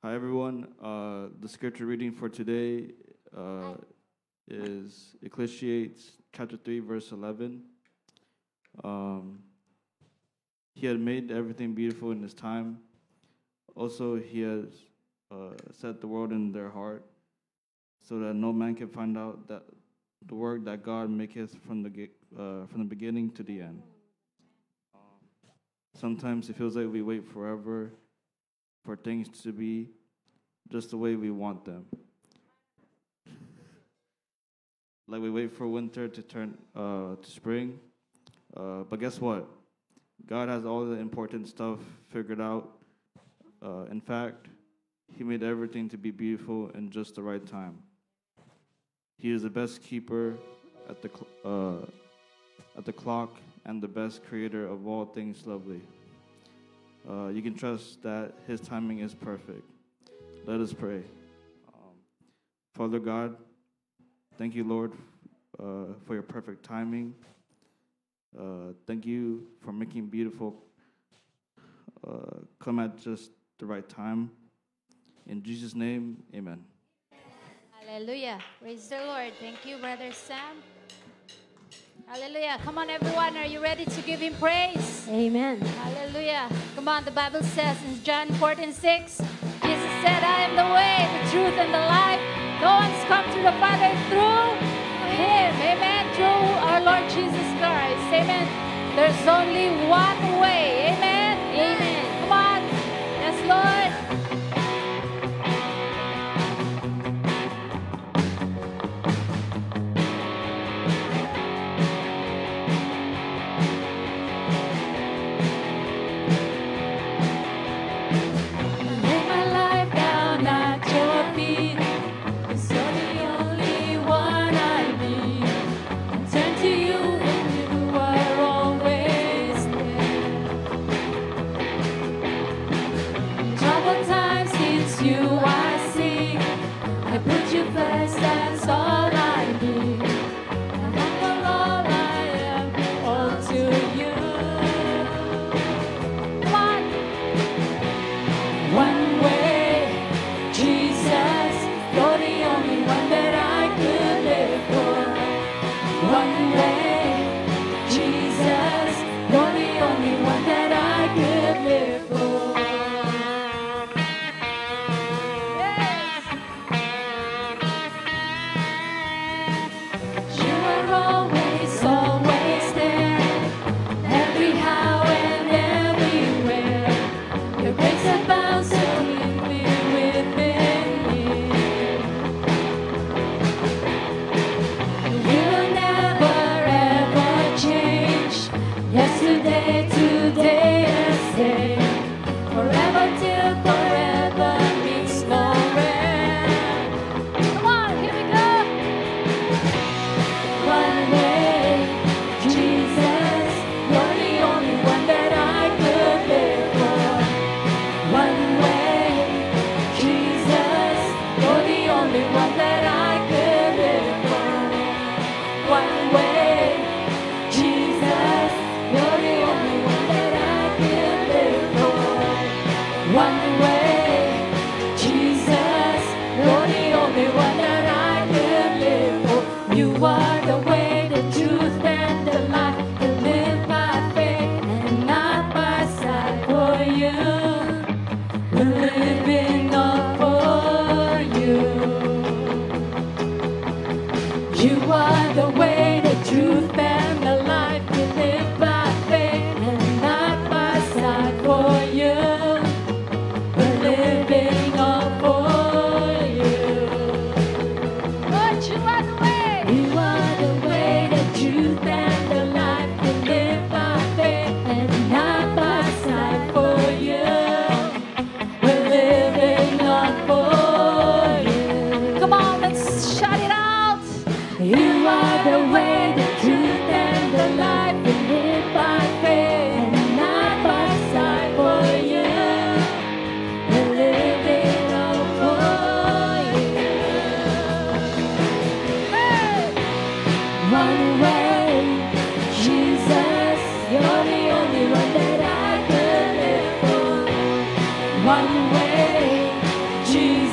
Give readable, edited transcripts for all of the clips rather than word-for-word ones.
Hi, everyone. The scripture reading for today is Ecclesiastes chapter 3, verse 11. He had made everything beautiful in his time. Also, he has set the world in their heart, so that no man can find out that the work that God maketh from the beginning to the end. Sometimes it feels like we wait forever for things to be just the way we want them. Like we wait for winter to turn to spring. But guess what? God has all the important stuff figured out. In fact, He made everything to be beautiful in just the right time. He is the best keeper at the clock and the best creator of all things lovely. You can trust that His timing is perfect. Let us pray. Father God, thank you, Lord, for your perfect timing. Thank you for making beautiful come at just the right time. In Jesus' name, amen. Hallelujah. Praise the Lord. Thank you, Brother Sam. Hallelujah. Come on, everyone. Are you ready to give Him praise? Amen. Hallelujah. Come on. The Bible says in John 14:6, Jesus said, I am the way, the truth, and the life. No one's come to the Father through Him. Amen. Through our Lord Jesus Christ. Amen. There's only one way. Amen. Amen. Come on. Yes, Lord.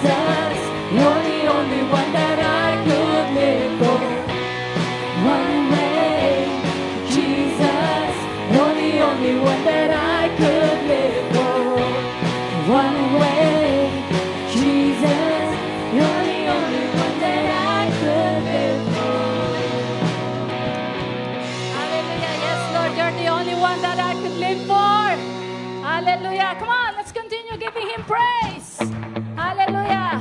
Jesus, you're the only one that I could live for. One way, Jesus, you're the only one that I could live for. One way, Jesus, you're the only one that I could live for. Hallelujah. Yes, Lord, you're the only one that I could live for. Hallelujah. Come on, let's continue giving him praise. Hallelujah.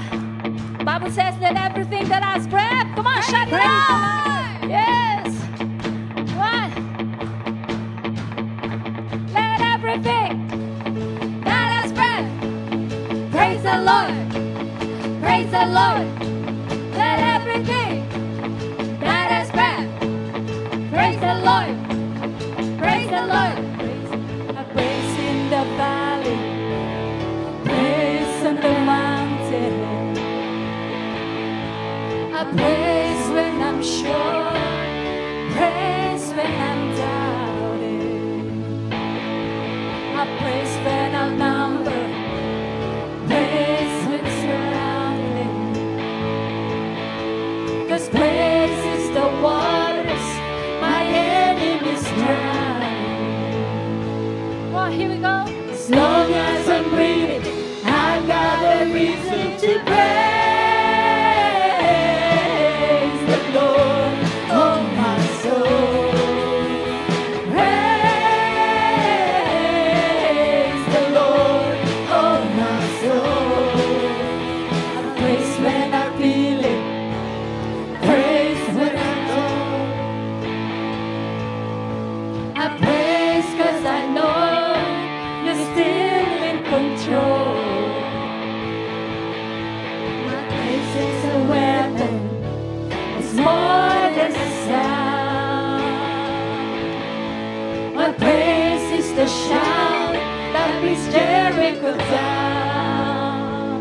Bible says that everything that has breath, come on, shout it out. Yes. Come on. Let everything that has breath praise the Lord. Praise the Lord. Let everything that has breath praise the Lord. Praise the Lord. A praise in the valley, praise on the mountain, a praise when I'm sure, praise when I'm doubting, a praise when I'm numbered, praise when surrounded. 'Cause praise is the waters my enemies drown. Well, here we go. As long as I'm breathing, I've got a reason to praise the Lord, oh my soul. Praise the Lord, oh my soul. I praise when I feel it, praise when I don't. I praise 'cause I know you're still in control. My praise is a weapon, it's more than a sound. My praise is the shout that brings Jericho down.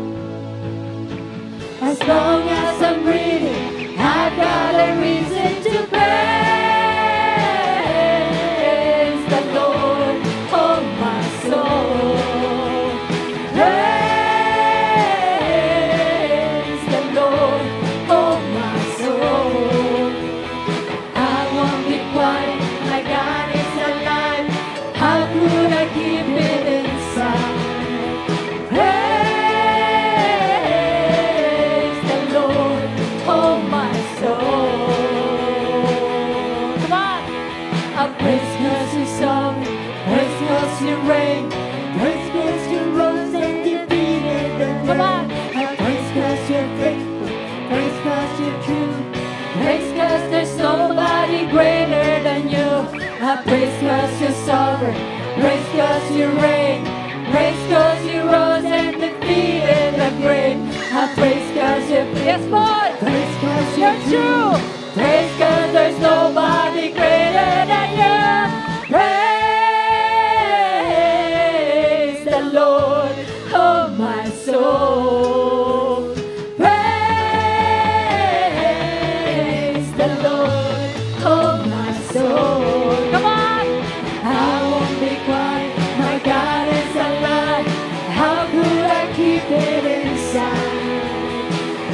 As long as I'm breathing, I've got a reason to praise the Lord, oh my soul. Praise the Lord, oh my soul. I won't be quiet, my God is alive. How could I keep it inside? Praise the Lord, oh my soul. Come on. I praise 'cause you saw me, praise 'cause you reign, praise 'cause you rose and defeated the grave. Come on. I praise 'cause you're faithful, praise 'cause you're true, praise 'cause there's nobody greater than you. I praise 'cause you're sovereign, praise 'cause you reign, praise 'cause you rose and defeated the grave. I praise 'cause you're yes, Lord, praise 'cause you're true, praise 'cause there's nobody greater than you. Praise the Lord, oh my soul. Praise the Lord, oh my soul. Come on. I won't be quiet, my God is alive. How could I keep it inside?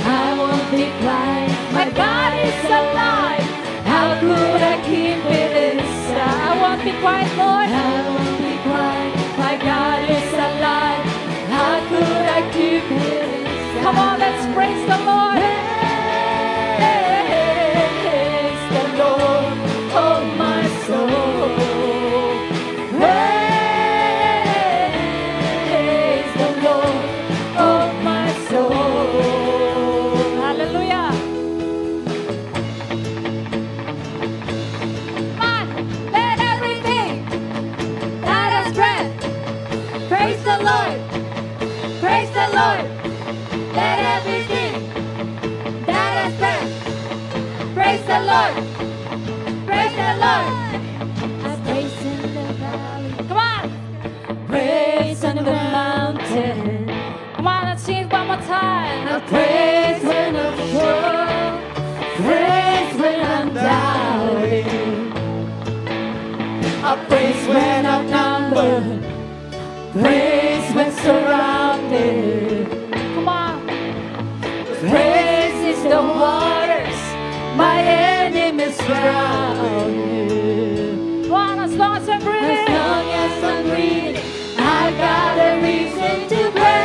I won't be quiet, my God is alive. How could I keep it inside? I won't be quiet, Lord. I won't be quiet, my God is alive. How could I keep it inside? Come on, let's praise the Lord. Praise the Lord, oh my soul. Praise the Lord, oh my soul. Hallelujah. Come on, let everything that has breath praise the Lord. Praise the Lord. Let everything that has breath praise the Lord. Praise the Lord. I praise in the valley. Come on. Praise on the mountain. Come on, let's sing it one more time. I praise when I'm sure. Praise when I'm doubting. I praise when I'm numbered. Praise when surrounded. Come on. the waters, my enemies drown you. One, as long as I'm breathing, as long as I'm breathing, I got a reason to praise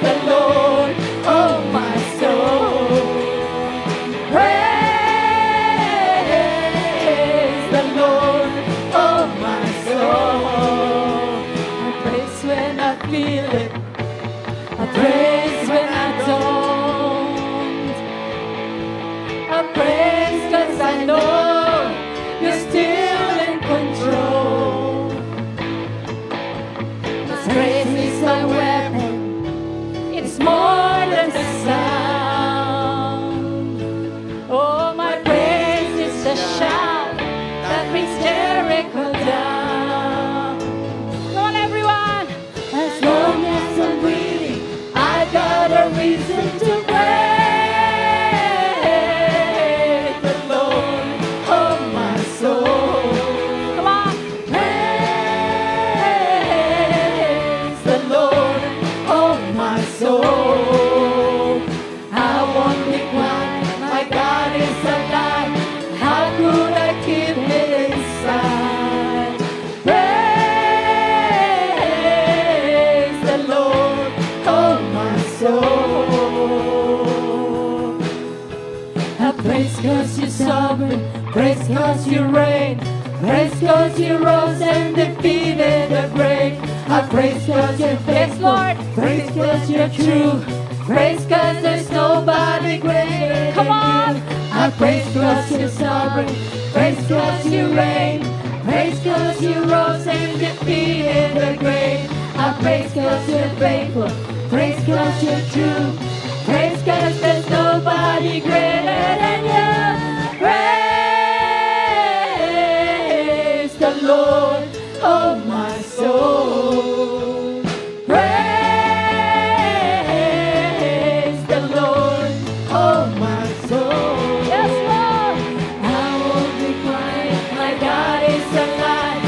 the Lord, oh my soul. Praise the Lord, oh my soul. I praise when I feel it, I praise when I don't. I praise 'cause I know you're still in control. My praise is a weapon, it's more than a sound. Oh, my praise is a shout that brings Jericho down. Come on, everyone. As long as I'm breathing, I got a reason to praise the Lord, oh my soul. Come on. Praise the Lord, oh my soul. I won't be quiet, my God is alive. How could I keep it inside? Praise the Lord, oh my soul. I praise 'cause you're sovereign, praise 'cause you reign, praise 'cause you rose and defeated the grave. I praise 'cause you're faithful, Lord. Praise 'cause you're true, praise 'cause there's nobody greater. Come on. I praise 'cause you're sovereign, praise 'cause you reign, praise 'cause you rose and defeated the grave. I praise 'cause you're faithful, praise 'cause you're true, praise 'cause there's nobody greater than you. Praise the Lord, oh my soul. Praise the Lord, oh my soul. Yes, Lord. I won't be quiet, my God is alive.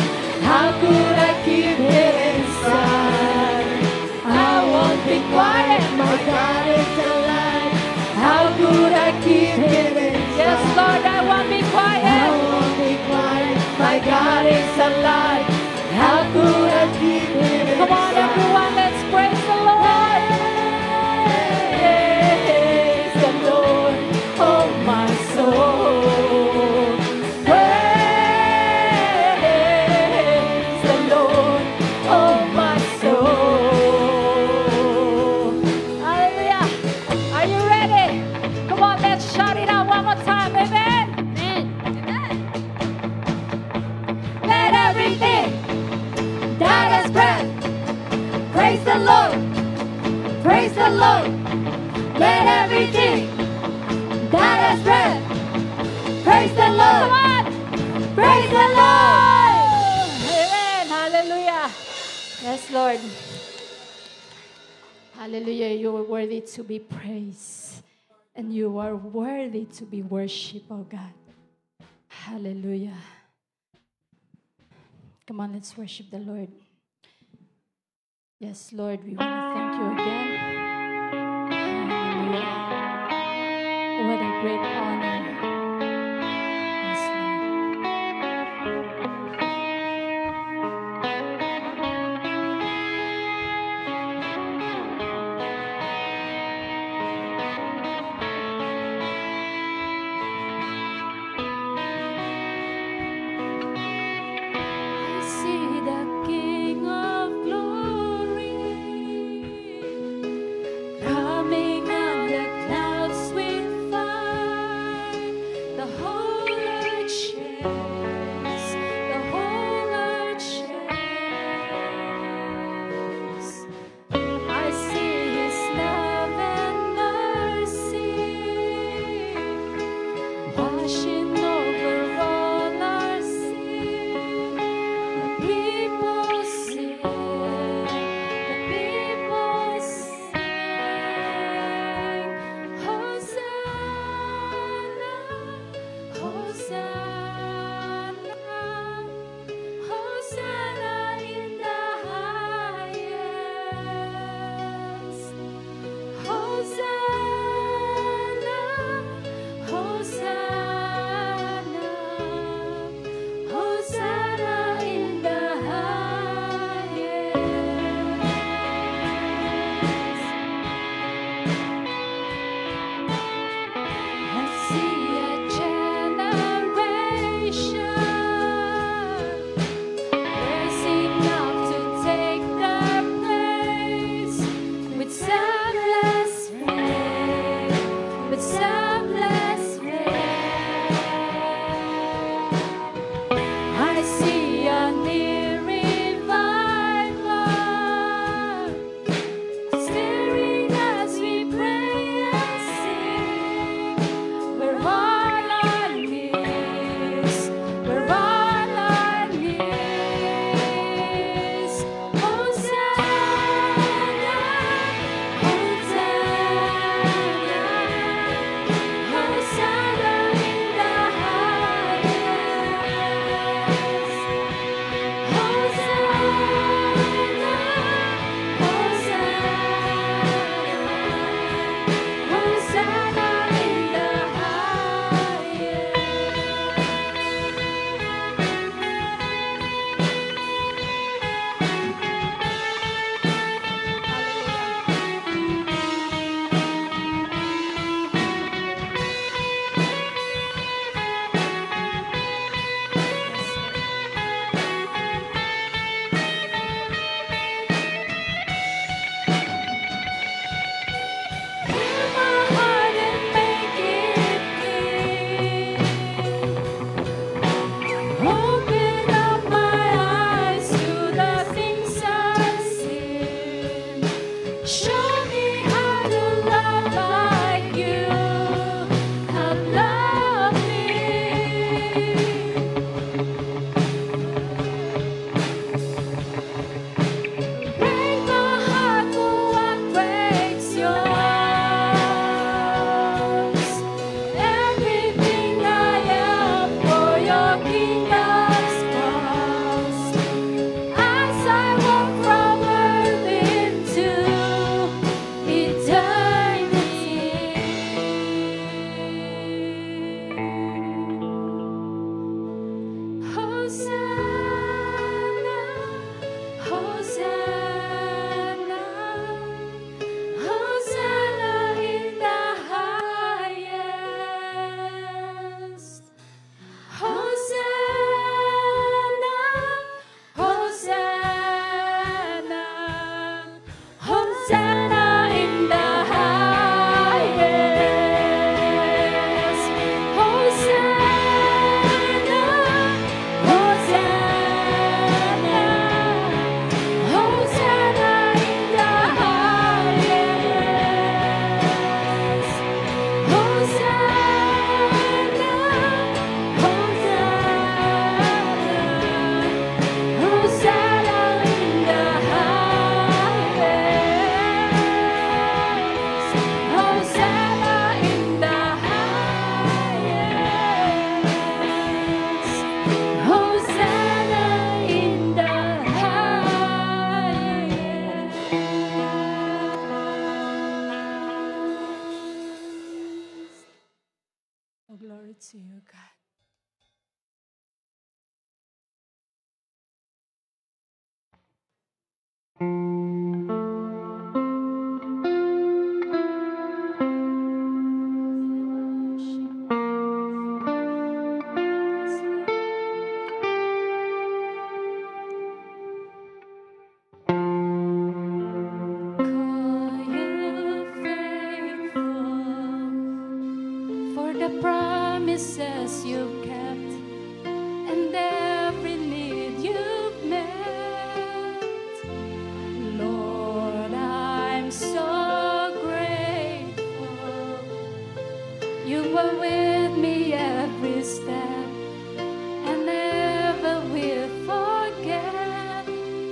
How could I keep it inside? I won't be quiet, my God is alive. How could I keep it inside? Yes, Lord, I won't be quiet. I won't be quiet, my God is alive. How could I keep it inside? Come on, everyone, let's praise the Lord. Praise the Lord, oh my soul. Praise the Lord, oh my soul. Hallelujah. Are you ready? Come on, let's shout it out one more time. Amen. Let everything that has breath praise the Lord. Praise the Lord. Let everything that has breath praise the Lord. Come on. Praise the Lord. Amen. Hallelujah. Yes, Lord. Hallelujah. You are worthy to be praised. And you are worthy to be worshipped, oh God. Hallelujah. Come on, let's worship the Lord. Yes, Lord, we want to thank you again. Hallelujah. What a great honor. Yes, Lord. I see the King of Glory. selfless flame. I see a near revival, stirring as we pray and sing. We're on our knees, we're on our knees. Hosanna, Hosanna, Hosanna in the highest. Hosanna, Hosanna, Hosanna in the Hear my heart and make it clean. Open up my eyes to the things unseen. Show me how to love like you have loved me. Break my heart for what breaks yours. Everything I am for your kingdom's cause. As I walk from earth into eternity. Hosanna, Hosanna, Hosanna in the highest. Hosanna, Hosanna, Hosanna in the highest. Hosanna, Hosanna, Hosanna in the highest. Hosanna, Hosanna, Hosanna in the highest. Hosanna in the highest. Hosanna in the highest. Oh, glory to you, God. Call you faithful for the promises you've kept and every need you've met. Lord, I'm so grateful. You were with me every step and never will forget.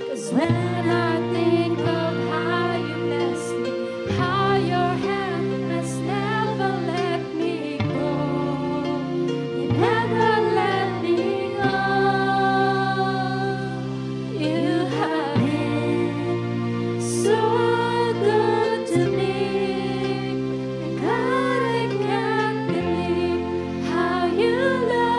'Cause when I think of how you blessed me, how your hand has never let me go, you never let me go. You have been so good to me, and God, I can't believe how you love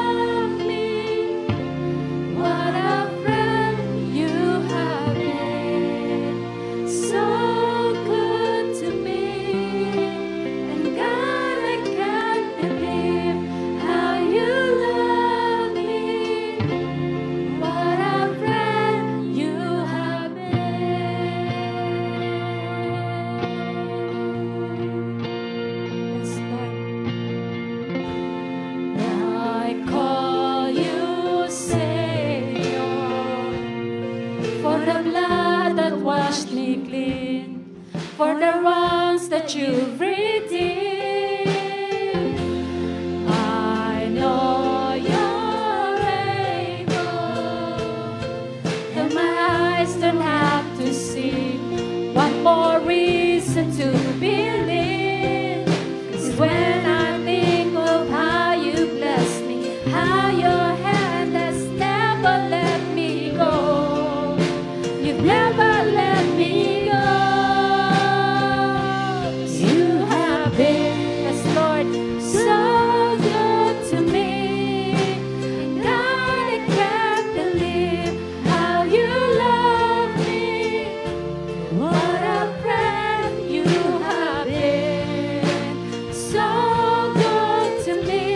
ones that you've redeemed. I know you're able, and my eyes don't have to see. One more reason to believe is when I think of how you blessed me, how your hand has never let me go. You've never let me go. You have been, yes, Lord, so good to me. God, I can't believe how you love me. What a friend you have been, so good to me.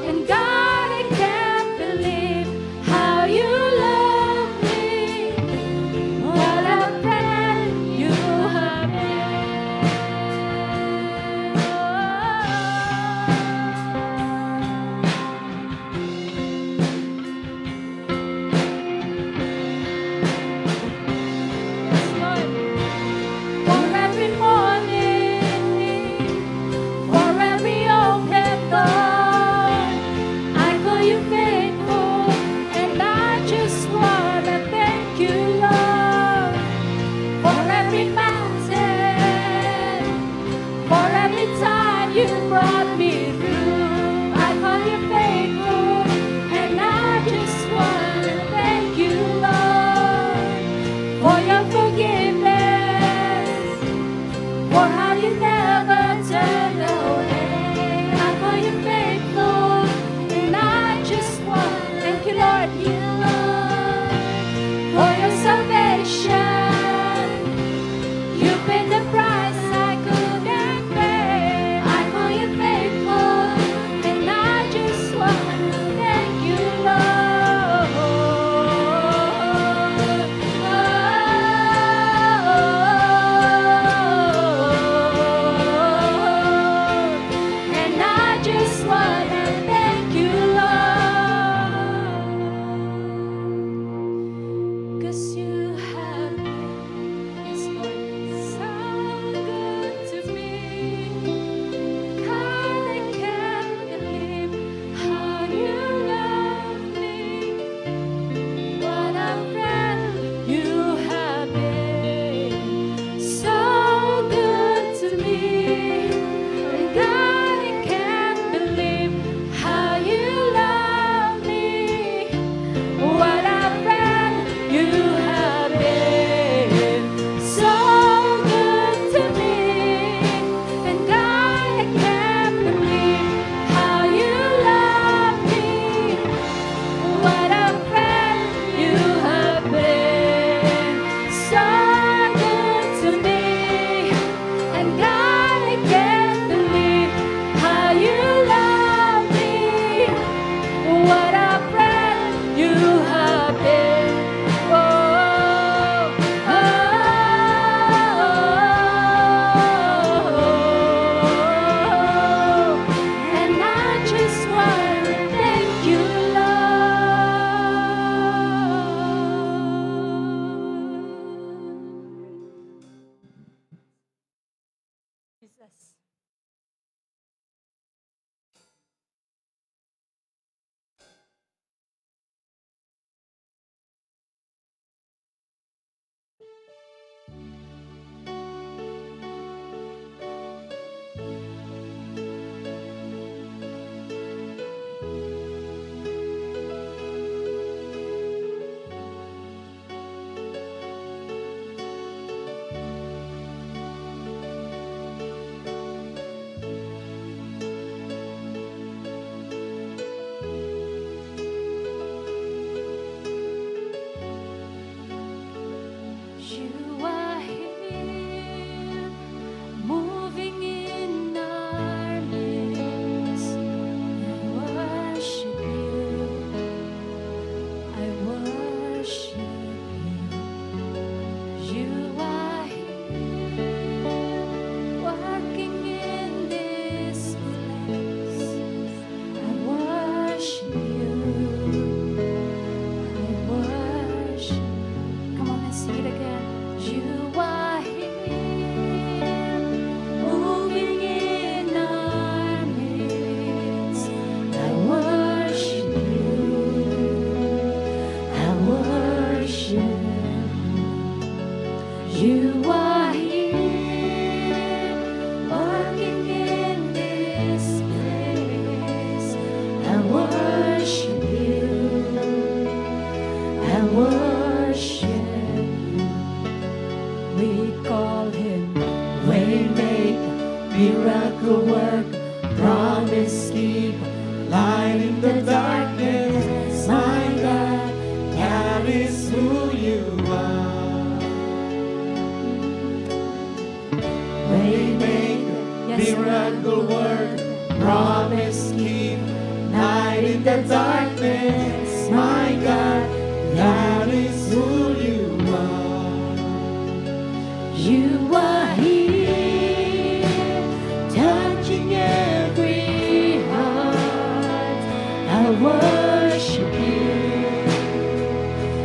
And God, I can't believe how you love me. What a friend you have for every morning, for every open door, I call you faithful, and I just wanna thank you, Lord, for every mountain, for every time you brought me through. I call you faithful, and I just wanna thank you, Lord, for your forgiveness, for how you never turned away. I call you faithful, and I just want to thank you, Lord, you, Lord, for your salvation. You paid the price I couldn't pay. I call you faithful, and I just want to thank you, Lord. And I just want to thank you, Lord, 'cause you have been, yes, Lord, so good to me. God, I can't believe how you love me. What a friend you have been, so good to me. And God, I can't believe how you love me. What a friend you have been, so good to me. And God, I can't believe how you love me. What a friend you have been, so good to me. And God, I can't believe how you love me. What a friend you have been. Oh, and I just want to thank you, Lord. Jesus. miracle work, promise keep, light in the darkness. My God, that is who you are. Waymaker, miracle work, promise keep, light in the darkness. My God, that is who you are. You are here, touching every heart. I worship you.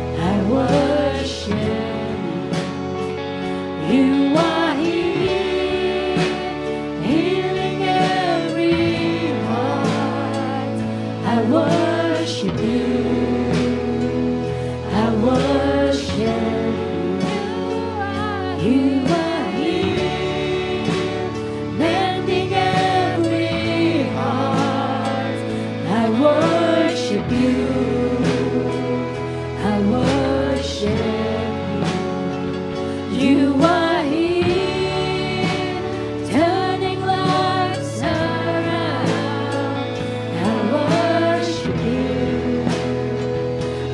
I worship you. You are here, healing every heart. I worship you. I worship you. You are here, mending every heart. I worship you. I worship you. You are here, turning lives around. I worship you.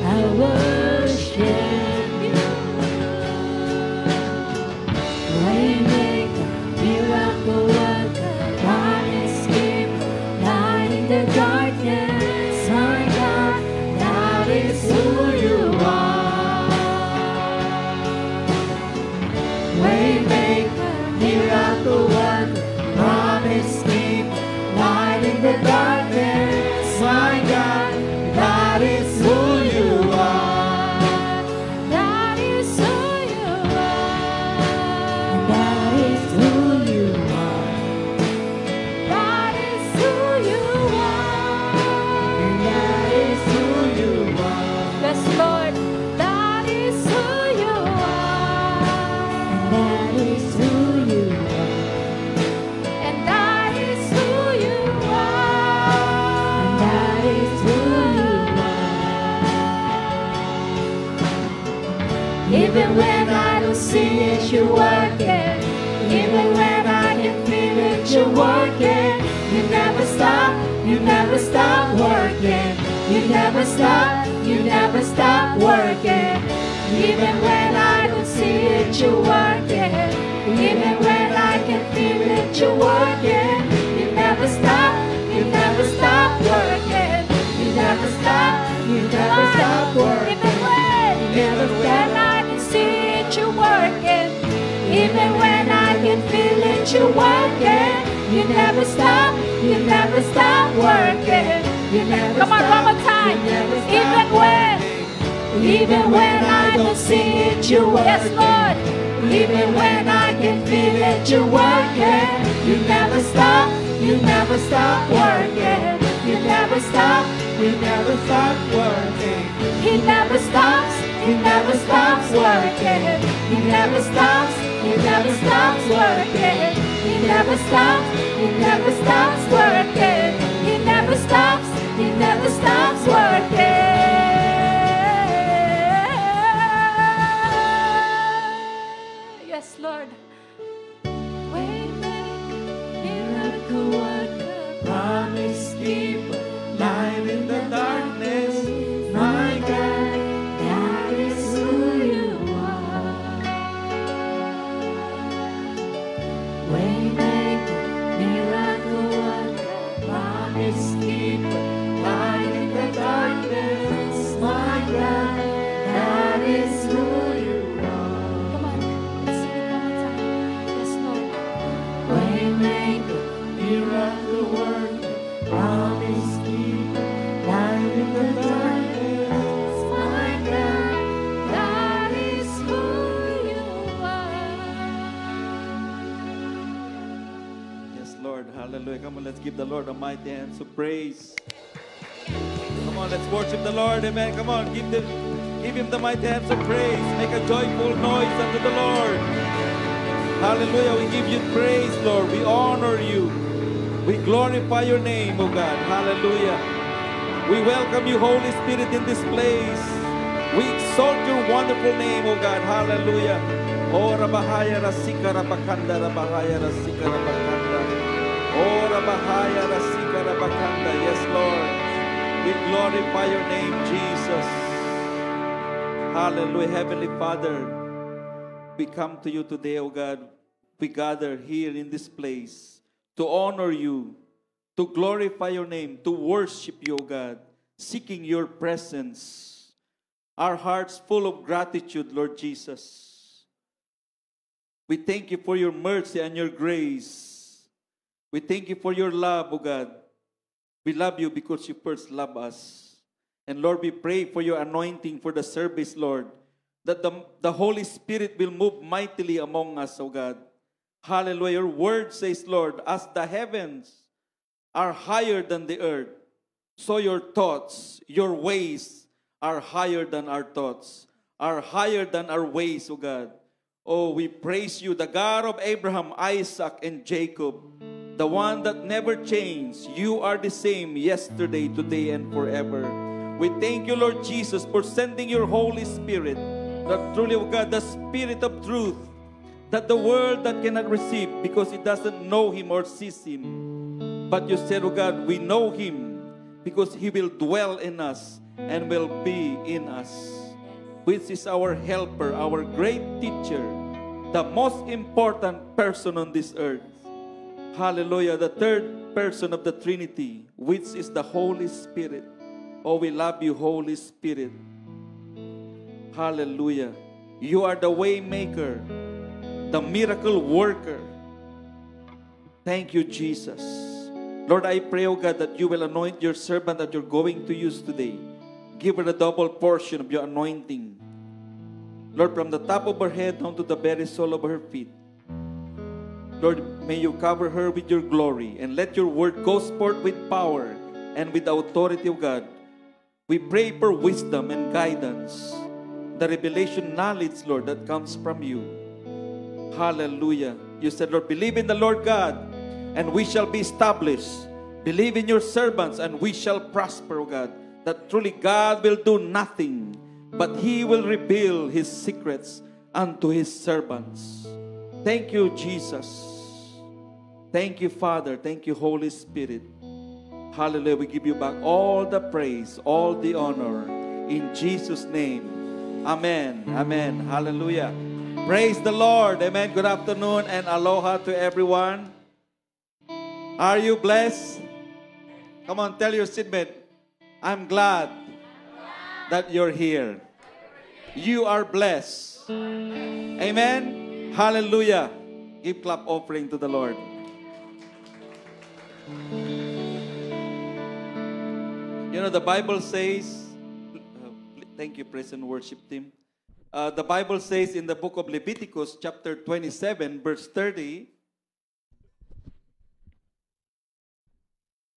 I worship you. Waymaker, miracle worker, promise keeper, light in the darkness. My God, that is who you are. Waymaker, miracle worker, promise keeper, light in the darkness. My God, that is who you are. That is who you are. That is who you are. That is who you are. And that is who you are. Yes, Lord. That is who you are. And that is who you are. And that is who you are. And that is who you are. Even when I don't see it, you're working. Even when I can feel it, you're working. You never stop working. You never stop working. Even when I don't see it, you're working. Even when I can feel it, you're working. You never stop working. You never stop working. Even when I can see it, you're working. Even when I can feel it, you're working. You never stop working. You never Come on, stop. one more time. You never stop Even when I don't see it, you're working. Yes, Lord. Even when I can feel it, you're working. You never stop working. You never stop working. He never stops. He never stops working. He never stops working. He never stops working. He never stops working. Yes, Lord. Waymaker, miracle worker, Promise keeper, light in the darkness. My God, that is who you are. Waymaker, miracle worker, promise keeper, light in the darkness. My God, that is who you are. come on, let's sing it one more time. Yes, Lord. Waymaker, miracle worker, promise keeper, light in the darkness. My God, That is who you are. Yes, Lord. Hallelujah. Come on, let's give the Lord a mighty hands of praise. Come on, let's worship the Lord. Amen. Come on, give him the mighty hands of praise. Make a joyful noise unto the Lord. Hallelujah. We give you praise, Lord. We honor you. We glorify your name, oh God. Hallelujah. We welcome you, Holy Spirit, in this place. We exalt your wonderful name, oh God. Hallelujah. Oh, Rabahaya Rasika Rabakanda, Rabahaya Rasika Rabakanda. Oh, Rabahaya Rasika Rabakanda. Yes, Lord. We glorify your name, Jesus. Hallelujah. Heavenly Father, we come to you today, oh God. We gather here in this place to honor you, to glorify your name, to worship you, O God, seeking your presence. Our hearts full of gratitude, Lord Jesus. We thank you for your mercy and your grace. We thank you for your love, O God. We love you because you first love us. And Lord, we pray for your anointing for the service, Lord, that the Holy Spirit will move mightily among us, O God. Hallelujah. Your word says, Lord, as the heavens are higher than the earth, so your thoughts, your ways are higher than our thoughts, are higher than our ways, O God. Oh, we praise you, the God of Abraham, Isaac, and Jacob, the one that never changed. You are the same yesterday, today, and forever. We thank you, Lord Jesus, for sending your Holy Spirit, that truly, O God, the Spirit of truth, that the world that cannot receive because it doesn't know him or sees him. But you said, oh God, we know him because he will dwell in us and will be in us, which is our helper, our great teacher, the most important person on this earth. Hallelujah, the third person of the Trinity, which is the Holy Spirit. Oh, we love you, Holy Spirit. Hallelujah. You are the way maker, the miracle worker. Thank you, Jesus. Lord, I pray, oh God, that you will anoint your servant that you're going to use today. Give her a double portion of your anointing. Lord, from the top of her head down to the very sole of her feet. Lord, may you cover her with your glory and let your word go forth with power and with authority, oh God. We pray for wisdom and guidance, the revelation knowledge, Lord, that comes from you. Hallelujah. You said, Lord, believe in the Lord God, and we shall be established. Believe in your servants, and we shall prosper, O God. That truly God will do nothing, but he will reveal his secrets unto his servants. Thank you, Jesus. Thank you, Father. Thank you, Holy Spirit. Hallelujah. We give you back all the praise, all the honor. In Jesus' name. Amen. Amen. Hallelujah. Praise the Lord. Amen. Good afternoon and aloha to everyone. Are you blessed? Come on, tell your seatmate, I'm glad that you're here. You are blessed. Amen. Hallelujah. Give clap offering to the Lord. You know, the Bible says, thank you, praise and worship team. The Bible says in the book of Leviticus, chapter 27, verse 30.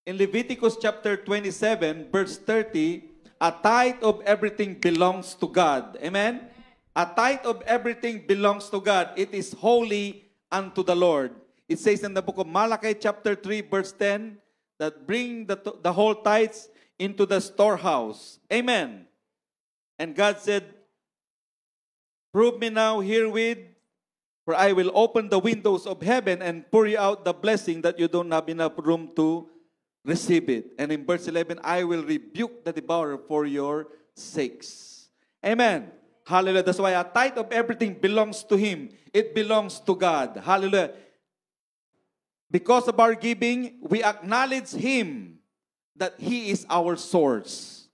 In Leviticus chapter 27, verse 30, a tithe of everything belongs to God. Amen? A tithe of everything belongs to God. It is holy unto the Lord. It says in the book of Malachi chapter 3, verse 10, that bring the whole tithes into the storehouse. Amen. And God said, prove me now herewith, for I will open the windows of heaven and pour you out the blessing that you don't have enough room to receive it. And in verse 11, I will rebuke the devourer for your sakes. Amen. Hallelujah. That's why a tithe of everything belongs to him. It belongs to God. Hallelujah. Because of our giving, we acknowledge him that he is our source.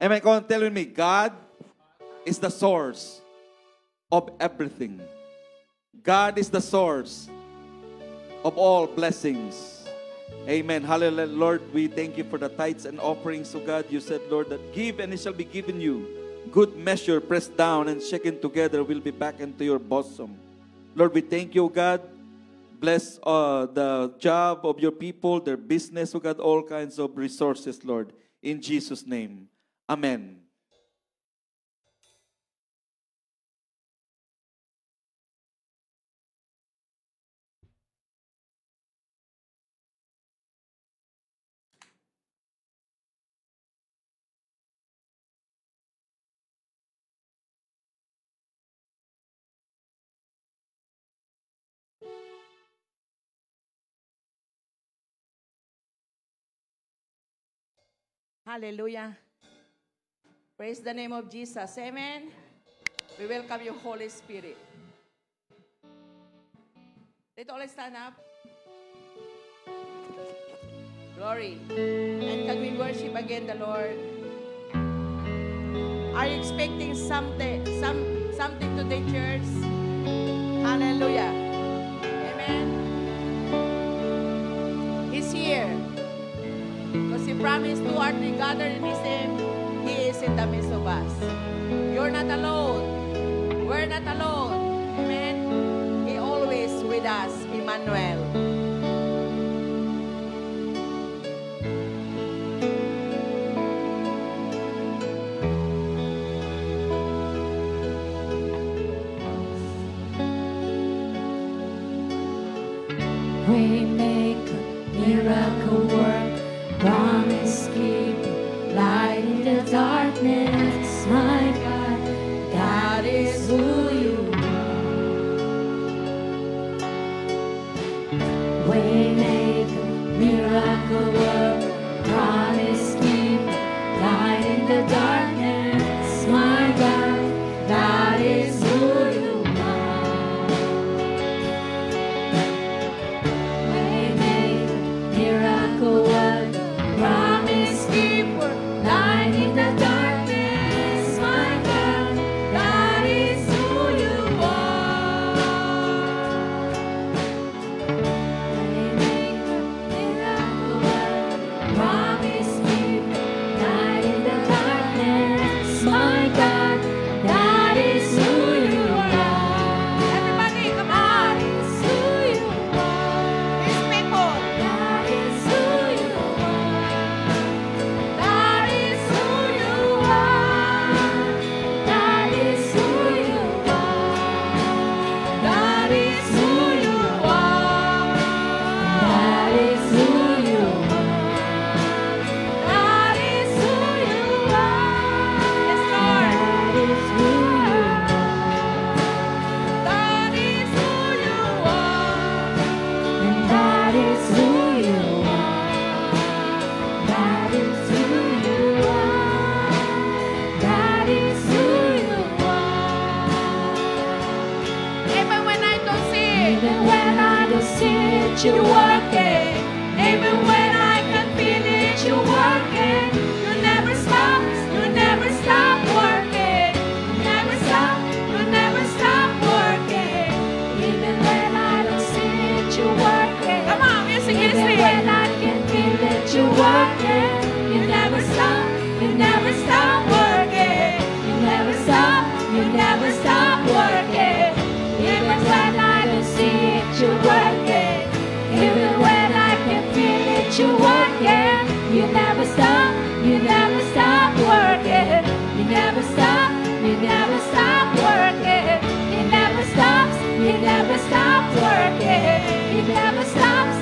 Amen. Come on, tell me, God is the source of everything. God is the source of all blessings. Amen. Hallelujah. Lord, we thank you for the tithes and offerings. So God, you said, Lord, that give and it shall be given you. Good measure, pressed down and shaken together, will be back into your bosom. Lord, we thank you, God. Bless the job of your people, their business, oh God, all kinds of resources, Lord. In Jesus' name. Amen. Hallelujah. Praise the name of Jesus. Amen. We welcome you, Holy Spirit. Let all stand up. Glory. And can we worship again the Lord? Are you expecting something today, church? Hallelujah. Amen. He's here. Because He promised to are gathered in His name, He is in the midst of us. You're not alone. We're not alone. Amen. He always with us, Emmanuel. Waymaker, miracle work, promise keep, light in the darkness, my God, that is who you are. Waymaker, miracle work, promise keep, light in the darkness, my God, that is who you are. Miracle work, promise keeper, light in the darkness, my God, that is who you are. Waymaker, miracle work, promise keeper, light in the darkness, my God, that is who you are. Everybody, come on. That is who you are. His people. That is who you are. That is who you are. That is who you are. That is who you are. That is who you are. That is who you are. Yes, Lord. That is who you are. That is who you are. And that is who you are. That is who you are. That is who you are. Even when I don't see it, Even when I don't see it, you're working. Even when I can feel it, you're working. You never stop working. You never stop working. Even when I don't see it, you're working. come on, music Even ministry. when I can feel it, you're working. You never stop working. You never stop working. Even when I don't see it, you're working. Even when I can feel it, you're working. You never stop working. You never stop working. It never stops working. It never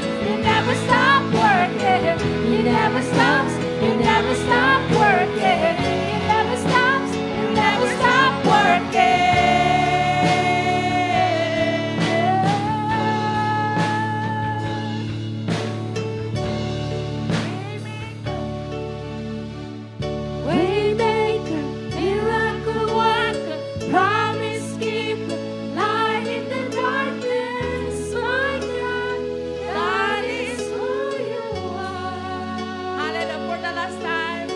stop working. It never stop working. It never stop working. It never stop working. Waymaker, miracle worker, promise keeper, light in the darkness, my God, that is who you are. Hallelujah. For the last time.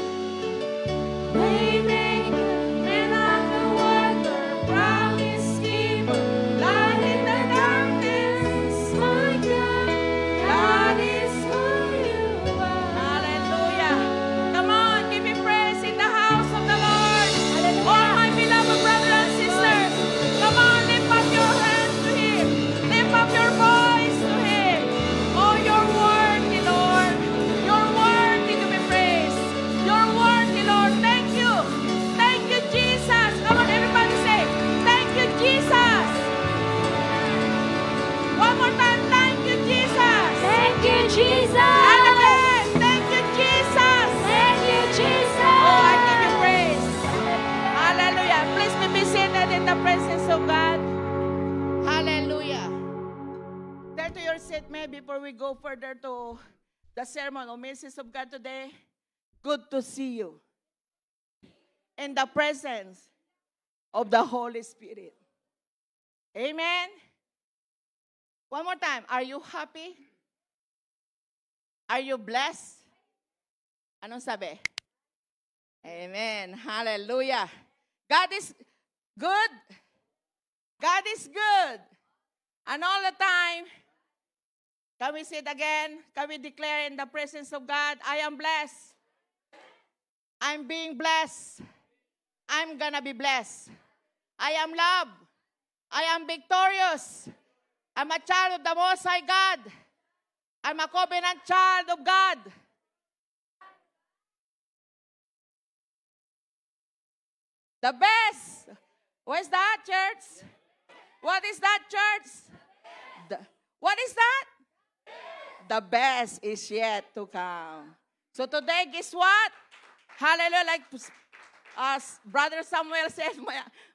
Waymaker, miracle worker, promise keeper, light in the darkness, my God, that is who you are. Hallelujah. Come on, give me praise in the house of the Lord. All my beloved brothers and sisters. Come on, lift up your hands to Him. Lift up your voice to Him. Oh, you're worthy, Lord. You're worthy to be praised. You're worthy, Lord. Thank you. Thank you, Jesus. Come on, everybody say, thank you, Jesus. One more time, thank you, Jesus. Thank you, Jesus. And again, thank you, Jesus. Thank you, Jesus. Oh, I give you praise. Hallelujah. Please be seated in the presence of God. Hallelujah. Turn to your seat, may, before we go further to the sermon or message of God today. good to see you in the presence of the Holy Spirit. Amen. One more time. Are you happy? Are you blessed? Anong sabi? Amen. Hallelujah. God is good. God is good. And all the time, can we say it again? Can we declare in the presence of God, I am blessed. I'm being blessed. I'm gonna be blessed. I am loved. I am victorious. I'm a child of the Most High God. I'm a covenant child of God. The best. What is that, church? What is that, church? What is that? The best is yet to come. So today, guess what? Hallelujah. Like Brother Samuel says,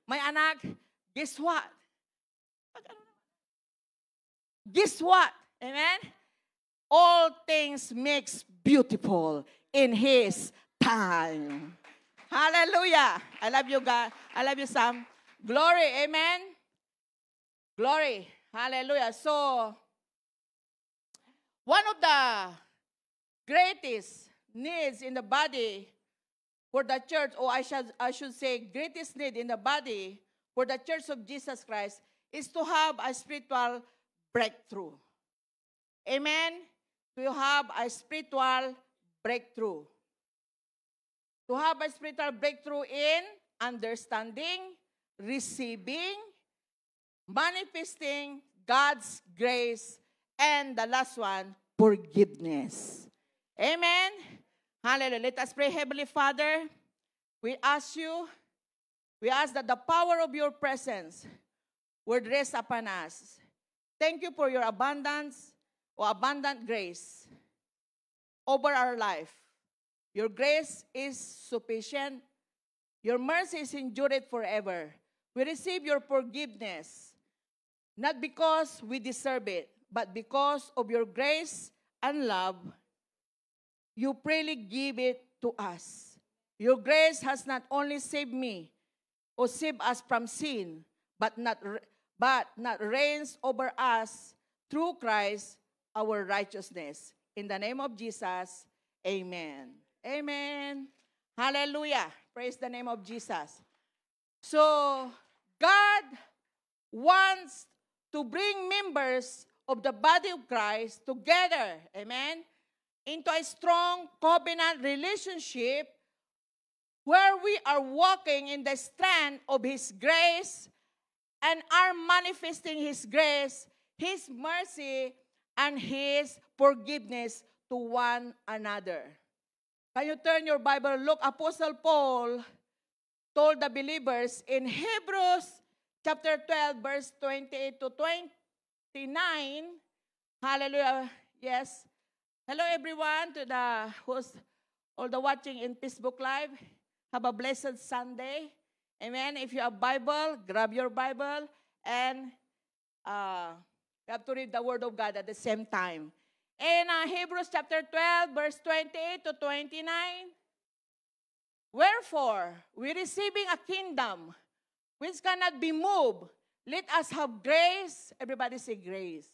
my anak, guess what? Guess what? Amen? All things makes beautiful in His time. Hallelujah. I love you, God. I love you, Sam. Glory. Amen. Glory. Hallelujah. So, one of the greatest needs in the body for the church, or I should say greatest need in the body for the church of Jesus Christ is to have a spiritual breakthrough. Amen? To have a spiritual breakthrough. To have a spiritual breakthrough in understanding, receiving, manifesting God's grace, and the last one, forgiveness. Amen? Hallelujah. Let us pray. Heavenly Father, we ask that the power of your presence would rest upon us. Thank you for your abundant grace over our life. Your grace is sufficient. Your mercy is endured forever. We receive your forgiveness, not because we deserve it, but because of your grace and love, you freely give it to us. Your grace has not only saved me or saved us from sin, but not reigns over us through Christ, our righteousness. In the name of Jesus, amen. Amen. Hallelujah. Praise the name of Jesus. So, God wants to bring members of the body of Christ together, amen, into a strong covenant relationship where we are walking in the strength of His grace and are manifesting His grace, His mercy, and His forgiveness to one another. Can you turn your Bible? Look, Apostle Paul told the believers in Hebrews chapter 12, verse 28 to 29. Hallelujah. Yes. Hello, everyone, to all the watching in Facebook Live. Have a blessed Sunday. Amen. If you have Bible, grab your Bible, and you have to read the Word of God at the same time. In Hebrews chapter 12, verse 28 to 29, wherefore, we receiving a kingdom which cannot be moved, let us have grace, everybody say grace,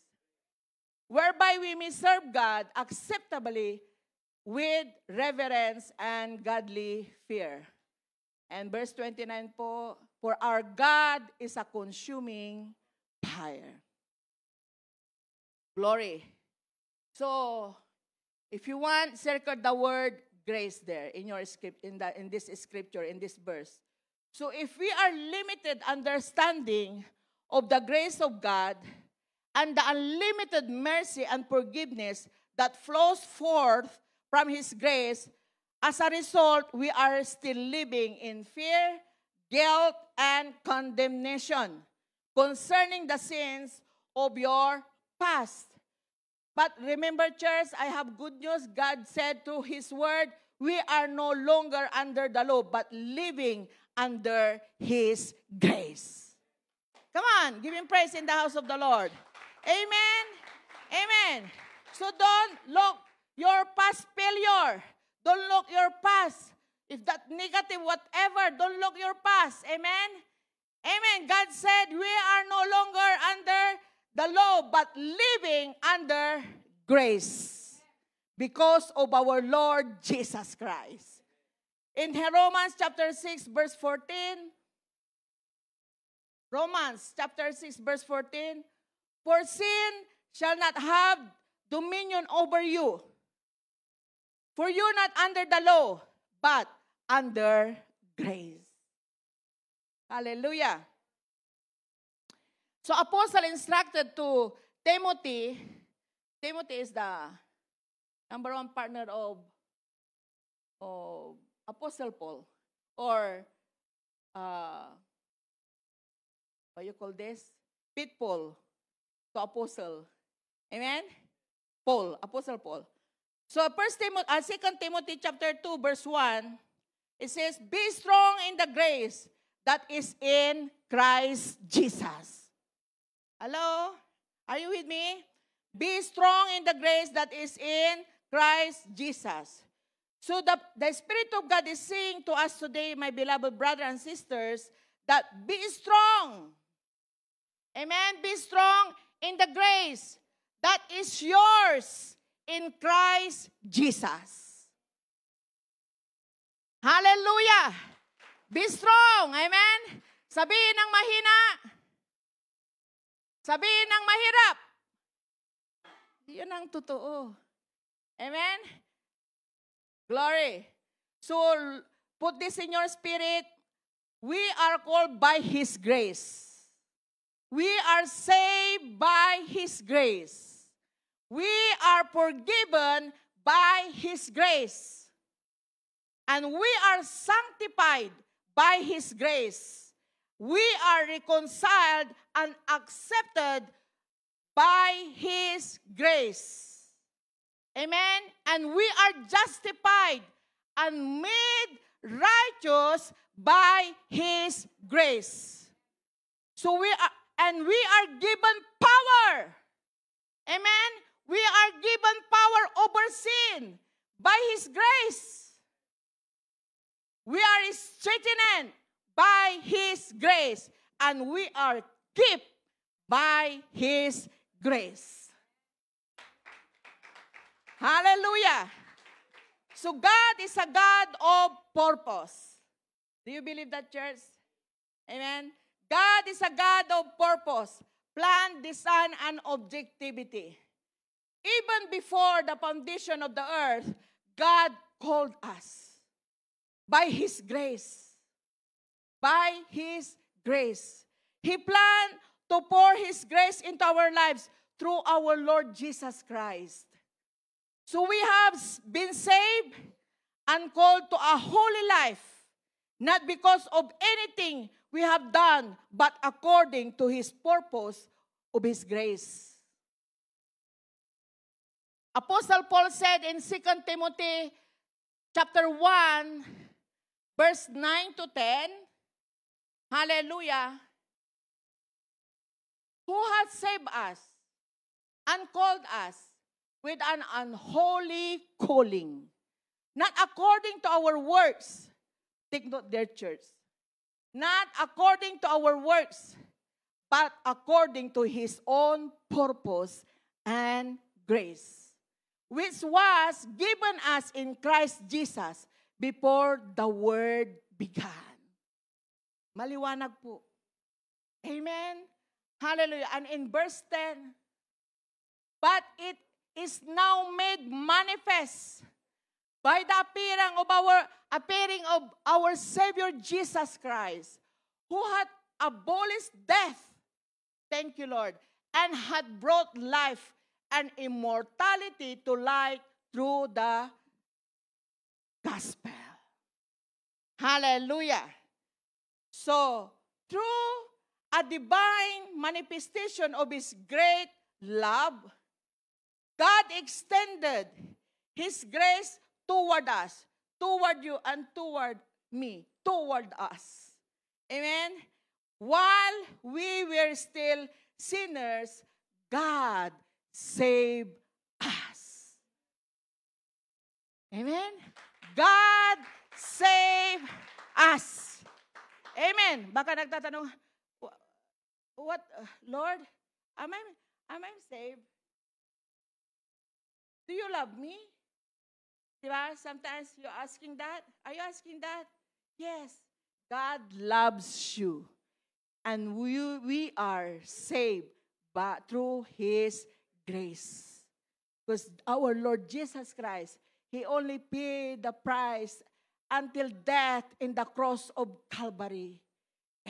whereby we may serve God acceptably with reverence and godly fear. And verse 29 po, for our God is a consuming fire. Glory. So, if you want, circle the word grace there in your script, in this scripture, in this verse. So, if we are limited understanding of the grace of God and the unlimited mercy and forgiveness that flows forth from His grace, as a result, we are still living in fear, guilt, and condemnation concerning the sins of your past. But remember, church, I have good news. God said through His word, we are no longer under the law, but living under His grace. Come on, give Him praise in the house of the Lord. Amen. Amen. So don't look your past failure. Don't look your past. If that negative whatever, don't look your past. Amen? Amen. God said we are no longer under the law, but living under grace because of our Lord Jesus Christ. In Romans chapter 6, verse 14, Romans chapter 6, verse 14, for sin shall not have dominion over you. For you're not under the law, but under grace. Hallelujah. So Apostle instructed to Timothy. Timothy is the number one partner of Apostle Paul. Or, what you call this? Pitfall to Apostle. Amen? Paul, Apostle Paul. So 2 Timothy chapter 2, verse 1, it says, be strong in the grace that is in Christ Jesus. Hello? Are you with me? Be strong in the grace that is in Christ Jesus. So the Spirit of God is saying to us today, my beloved brothers and sisters, that be strong. Amen? Be strong in the grace that is yours in Christ Jesus. Hallelujah! Be strong. Amen? Sabihin ng mahina. Sabihin ng mahirap. Yun ang totoo. Amen? Glory. So, put this in your spirit. We are called by His grace. We are saved by His grace. We are forgiven by His grace. And we are sanctified by His grace. We are reconciled and accepted by His grace. Amen? And we are justified and made righteous by His grace. So we are given power. Amen? We are given power over sin by His grace. We are strengthened by His grace. And we are kept by His grace. Hallelujah. So God is a God of purpose. Do you believe that, church? Amen? God is a God of purpose, plan, design, and objectivity. Even before the foundation of the earth, God called us by His grace. By His grace. He planned to pour His grace into our lives through our Lord Jesus Christ. So we have been saved and called to a holy life, not because of anything we have done, but according to His purpose of His grace. Apostle Paul said in 2 Timothy chapter 1, verse 9 to 10, hallelujah, who has saved us and called us with an unholy calling, not according to our works. Take note there, church. Not according to our works, but according to His own purpose and grace, which was given us in Christ Jesus before the world began. Maliwanag po. Amen? Hallelujah. And in verse 10, but it is now made manifest by the appearing of our Savior Jesus Christ, who had abolished death, thank you, Lord, and had brought life and immortality to light through the gospel. Hallelujah. So, through a divine manifestation of His great love, God extended His grace toward us, toward you, and toward me, toward us. Amen? While we were still sinners, God saved us. Amen? God save us. Amen. Baka nagtatanong, what, Lord, am I saved? Do you love me? Diba? Sometimes you're asking that. Are you asking that? Yes. God loves you. And we are saved through His grace. Because our Lord Jesus Christ, He only paid the price until death in the cross of Calvary.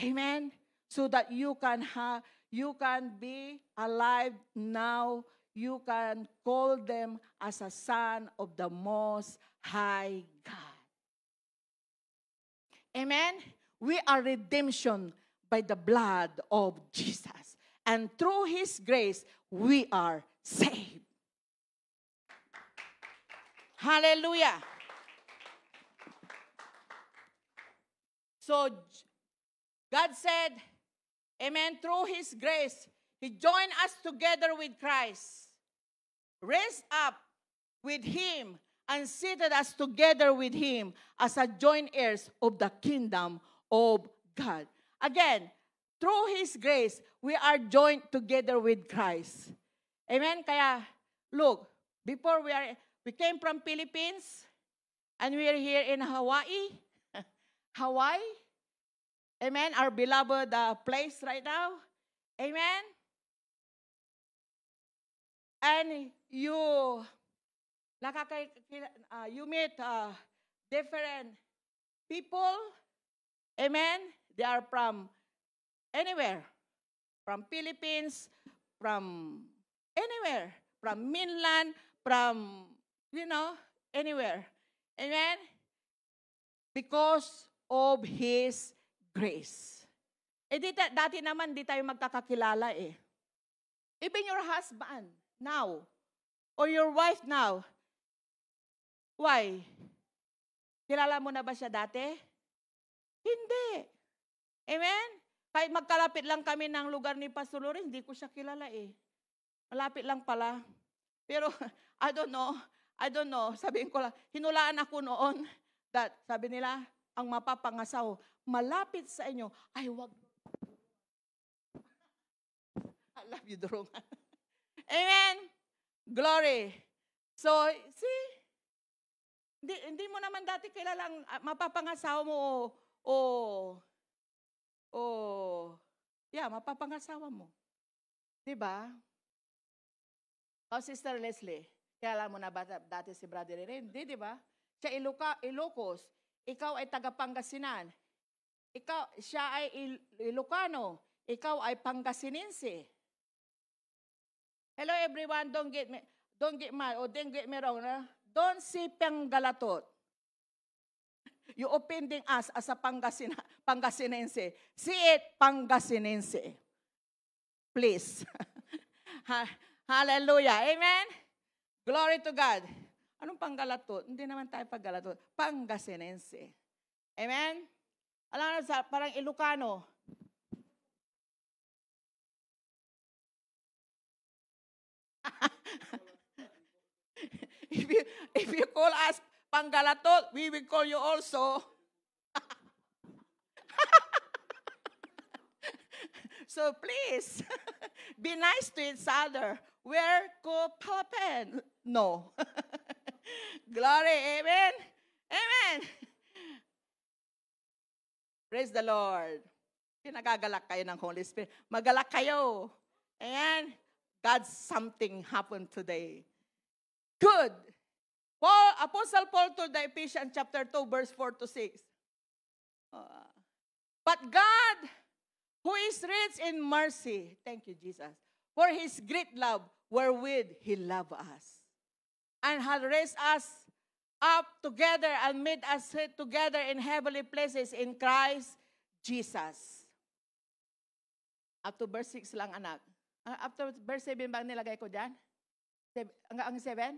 Amen? So that you can be alive now. You can call them as a son of the Most High God. Amen? We are redemption by the blood of Jesus. And through His grace, we are saved. Hallelujah. So, God said, amen, through His grace, He joined us together with Christ, raised up with Him, and seated us together with Him as a joint heirs of the kingdom of God. Again, through His grace, we are joined together with Christ. Amen? Kaya, look, before we came from Philippines, and we are here in Hawaii. Hawaii. Amen? Our beloved place right now. Amen? And you meet different people. Amen? They are from anywhere. From Philippines, from anywhere. From mainland, from, anywhere. Amen? Because of His grace. Dati naman, di tayo magkakakilala eh. Even your husband now, or your wife now, why? Kilala mo na ba siya dati? Hindi. Amen? Kahit magkalapit lang kami ng lugar ni Pastor Loren, hindi ko siya kilala eh. Malapit lang pala. Pero, I don't know. Sabihin ko lang, hinulaan ako noon that, sabi nila, ang mapapangasaw, malapit sa inyo, ay wag. I love you, Durungan. Amen? Glory. So, see, hindi mo naman dati kilalang mapapangasawa mo mapapangasawa mo. Diba? Sister Leslie, kilala mo na ba dati si Brother Ren? Di ba? Siya Ilocos, ikaw ay taga Pangasinan. Siya ay Ilocano, ikaw ay Pangasinense. Hello everyone, don't get mad or don't get me wrong. Don't say Panggalatot. You offending us as a Pangasinense. See it, Pangasinense. Please. Hallelujah. Amen? Glory to God. Anong Panggalatot? Hindi naman tayo Panggalatot. Pangasinense. Amen? Alam mo, parang Ilocano. If you call us Panggalatot, we will call you also. So please, be nice to each other. Wear ko palapen. No. Glory. Amen. Amen. Praise the Lord. Pinagagalak kayo ng Holy Spirit. Magalak kayo. Amen. God, something happened today. Good. Apostle Paul told the Ephesians chapter 2, verse 4 to 6. But God, who is rich in mercy, thank you, Jesus, for His great love, wherewith He loved us, and had raised us up together and made us sit together in heavenly places in Christ Jesus. Up to verse 6 lang, anak. Up to verse 7 bang nilagay ko dyan? Ang 7?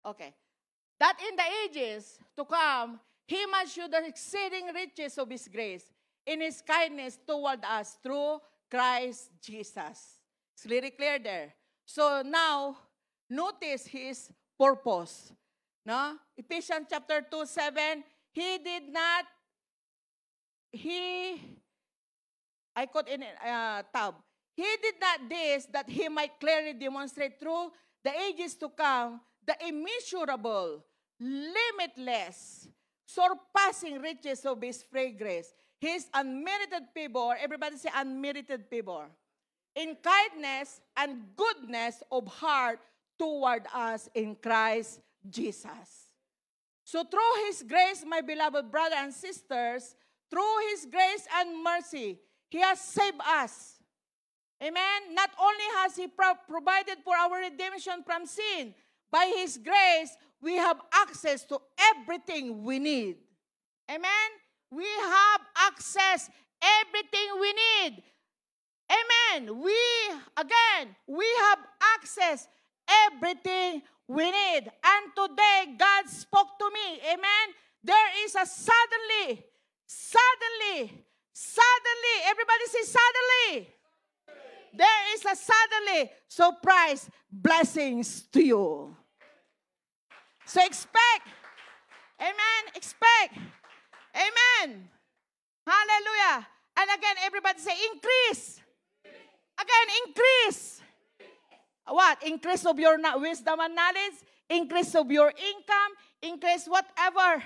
Okay. That in the ages to come, He might show the exceeding riches of His grace in His kindness toward us through Christ Jesus. It's very clear there. So now, notice His purpose. No? Ephesians chapter 2:7, I quote in tab, he did not this that he might clearly demonstrate through the ages to come the immeasurable, limitless, surpassing riches of His free grace, His unmerited favor, everybody say unmerited favor, in kindness and goodness of heart toward us in Christ Jesus. So through His grace, my beloved brothers and sisters, through His grace and mercy, He has saved us. Amen? Not only has He provided for our redemption from sin, by His grace, we have access to everything we need. Amen? We have access everything we need. Amen. We have access everything we need. And today, God spoke to me. Amen. There is a suddenly, everybody say suddenly. There is a suddenly surprise blessings to you. So expect. Amen. Expect. Amen. Hallelujah. And again, everybody say increase. Again, increase. What? Increase of your wisdom and knowledge. Increase of your income. Increase whatever.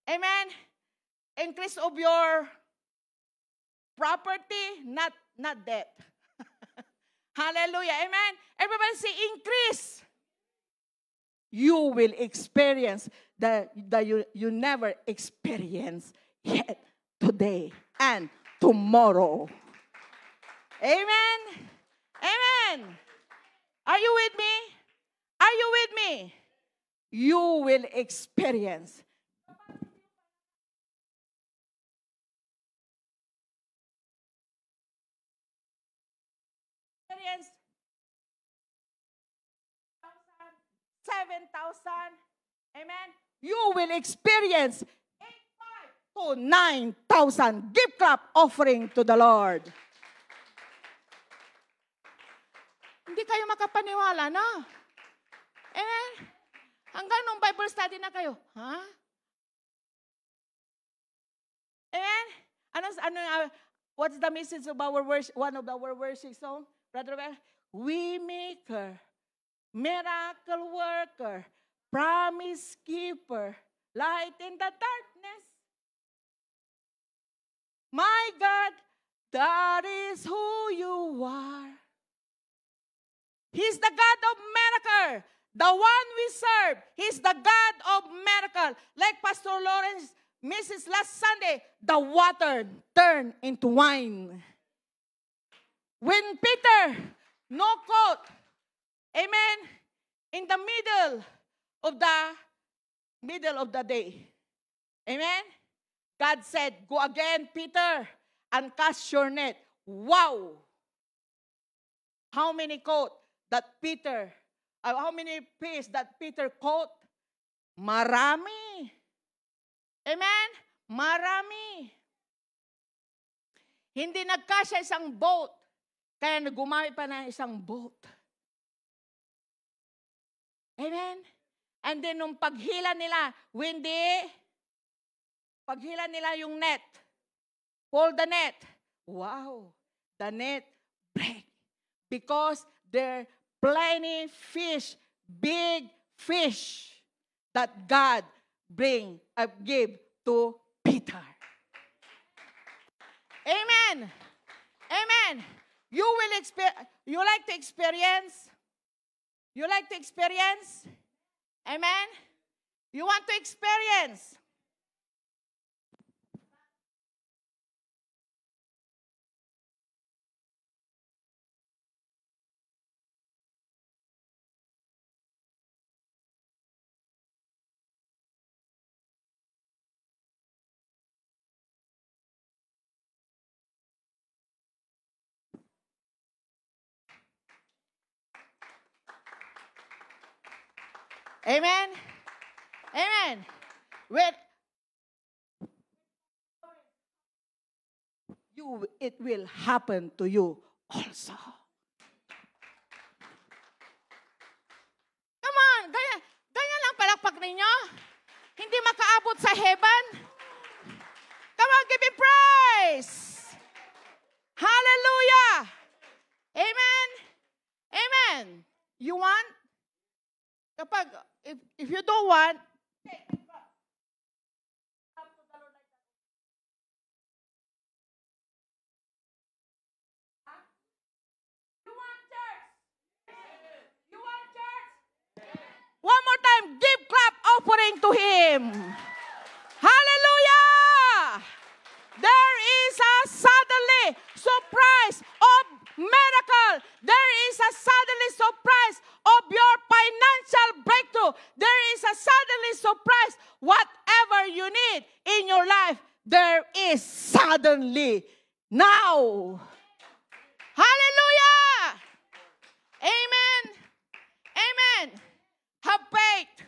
Amen. Increase of your property, not debt. Hallelujah. Amen. Everybody say increase. You will experience that you never experienced yet today and tomorrow. Amen. Amen. Are you with me? Are you with me? You will experience. Experience 7,000. Amen. You will experience 8,500 to 9,000 gift clap offering to the Lord. Hindi kayo makapaniwala, no? Amen. Hanggang nung Bible study na kayo, ha? Amen. What's the message of our worship? One of our worship song, Brother Robert? We maker, miracle worker, promise keeper, light in the darkness. My God, that is who you are. He's the God of miracle. The one we serve. He's the God of miracle. Like Pastor Lawrence message last Sunday, the water turned into wine. When Peter, no coat, amen, in the middle of the day, amen, God said, go again, Peter, and cast your net. Wow! How many caught that Peter, how many fish that Peter caught? Marami. Amen? Marami. Hindi nagkasya isang boat, kaya gumamit pa ng isang boat. Amen? And then nung paghila nila, paghila nila yung net, pull the net. Wow! The net break. Because there are plenty fish, big fish, that God gave to Peter. Amen. Amen. You like to experience? You like to experience? Amen. You want to experience? Amen. Amen. It will happen to you also. Come on, ninyo? Hindi makaabot sa heaven? Come on, give me praise! Hallelujah! Amen? Amen. You want? If you don't want, one more time, give clap offering to Him. Hallelujah! There is a suddenly surprise of miracle. There is a suddenly surprise of your financial breakthrough. There is a suddenly surprise. Whatever you need in your life, there is suddenly now. Hallelujah! Amen. Amen. Have faith.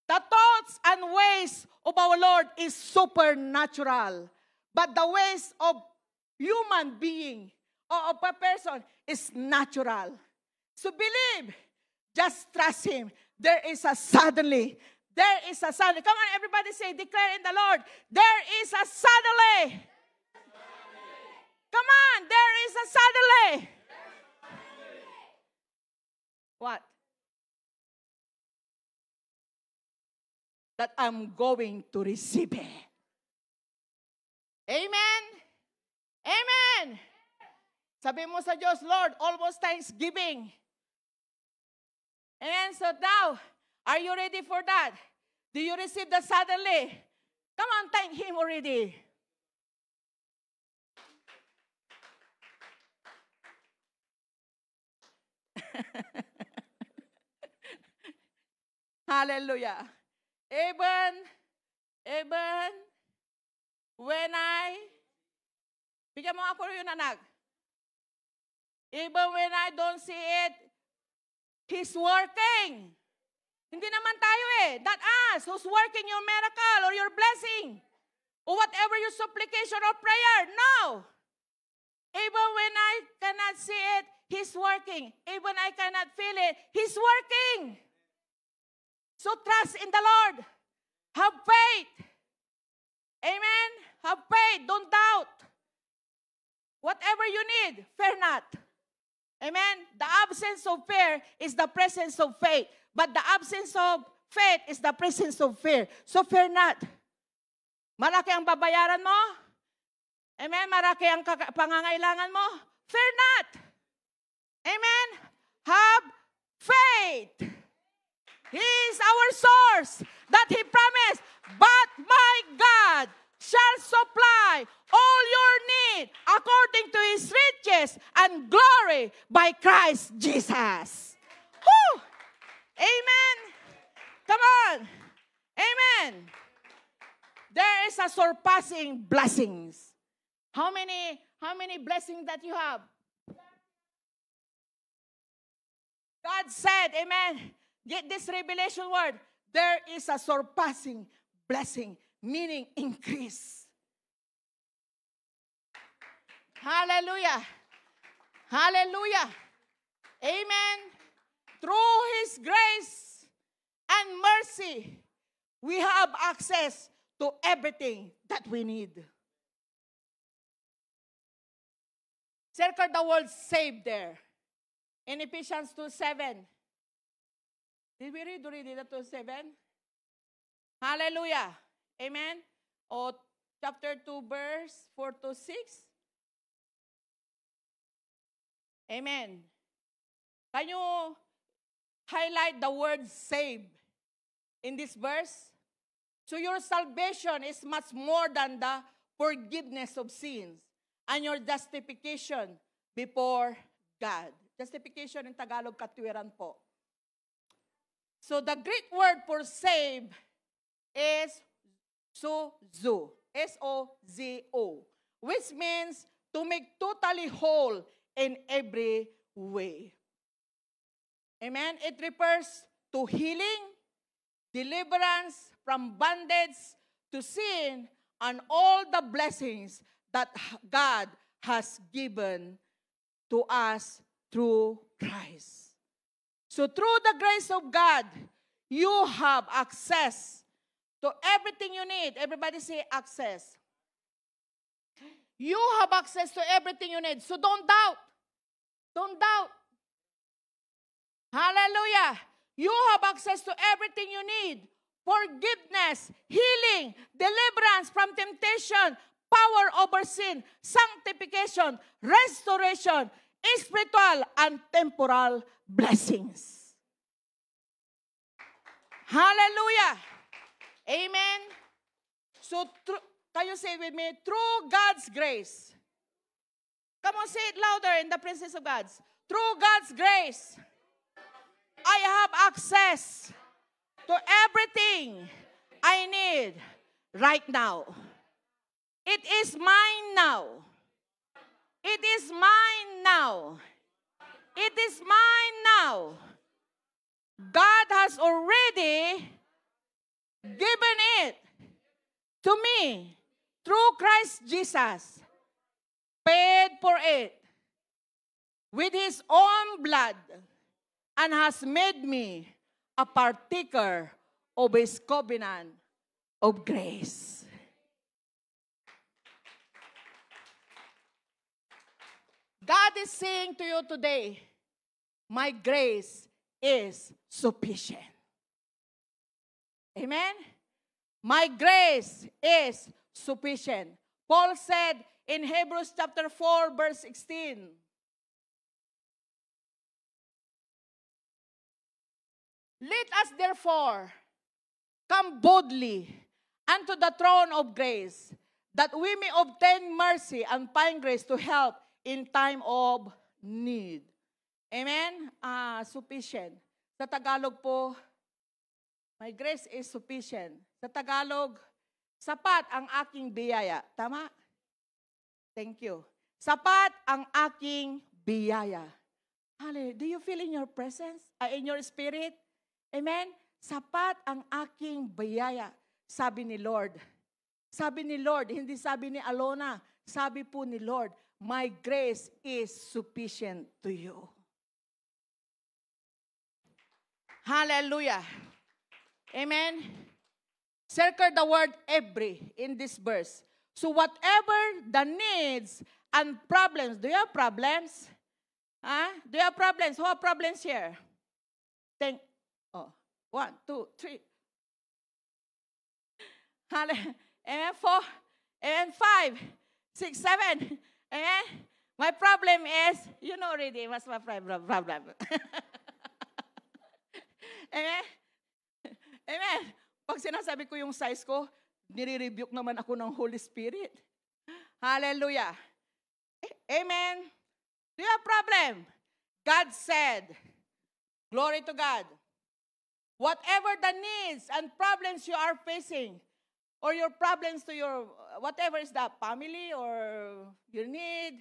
The thoughts and ways of our Lord is supernatural. But the ways of human being or of a person is natural. So believe. Just trust Him. There is a suddenly. There is a suddenly. Come on, everybody say, declare in the Lord. There is a suddenly. Come on, there is a suddenly. What? That I'm going to receive it. Amen? Amen! Sabi mo sa Diyos, Lord, almost Thanksgiving. And so now, are you ready for that? Do you receive the suddenly? Come on, thank Him already. Hallelujah. Even when bigyan mo ako yung nanag. Even when I don't see it, He's working. Hindi naman tayo that us who's working your miracle or your blessing or whatever your supplication or prayer. No. Even when I cannot see it, He's working. Even I cannot feel it, He's working. So trust in the Lord. Have faith. Amen? Have faith. Don't doubt. Whatever you need, fear not. Amen? The absence of fear is the presence of faith. But the absence of faith is the presence of fear. So fear not. Malaki ang babayaran mo. Amen? Malaki ang pangangailangan mo. Fear not. Amen? Have faith. He is our source that He promised. But my God shall supply all your need according to His riches and glory by Christ Jesus. Woo! Amen. Come on. Amen. There is a surpassing blessings. How many blessings that you have? God said, amen. Get this revelation word. There is a surpassing blessing, meaning increase. Hallelujah. Hallelujah. Amen. Through His grace and mercy, we have access to everything that we need. Circle the word saved there. In Ephesians 2:7. Did we read already the 2:7? Hallelujah. Amen. O chapter 2, verse 4 to 6. Amen. Can you highlight the word save in this verse? So your salvation is much more than the forgiveness of sins and your justification before God. Justification in Tagalog, katwiran po. So the Greek word for save is sozo, S-O-Z-O, which means to make totally whole in every way. Amen? It refers to healing, deliverance from bondage to sin, and all the blessings that God has given to us through Christ. So through the grace of God, you have access to everything you need. Everybody say access. You have access to everything you need. So don't doubt. Don't doubt. Hallelujah. You have access to everything you need. Forgiveness, healing, deliverance from temptation, power over sin, sanctification, restoration, spiritual and temporal blessings. Hallelujah. Amen. So, can you say it with me? Through God's grace. Come on, say it louder in the presence of God. Through God's grace, I have access to everything I need right now. It is mine now. It is mine now. It is mine now. God has already given it to me through Christ Jesus. Paid for it with His own blood and has made me a partaker of His covenant of grace. God is saying to you today, my grace is sufficient. Amen? My grace is sufficient. Paul said in Hebrews chapter 4, verse 16, let us therefore come boldly unto the throne of grace, that we may obtain mercy and find grace to help in time of need. Amen? Sufficient. Sa Tagalog po, my grace is sufficient. Sa Tagalog, sapat ang aking biyaya. Tama? Thank you. Sapat ang aking biyaya. Hallelujah. Do you feel in your presence? In your spirit? Amen? Sapat ang aking biyaya. Sabi ni Lord. Sabi ni Lord, hindi sabi ni Alona. Sabi po ni Lord, my grace is sufficient to you. Hallelujah. Amen. Circle the word every in this verse. So whatever the needs and problems, do you have problems? Do you have problems? Who have problems here? Think, 1, 2, 3. Amen. 4, and 5, 6, 7. Amen. My problem is, you know already what's my problem. Amen. Amen. Pag sinasabi ko yung size ko, nire-rebuke naman ako ng Holy Spirit. Hallelujah. Amen. Do you have problem? God said, glory to God, whatever the needs and problems you are facing, or your problems to your, whatever is that, family or your need,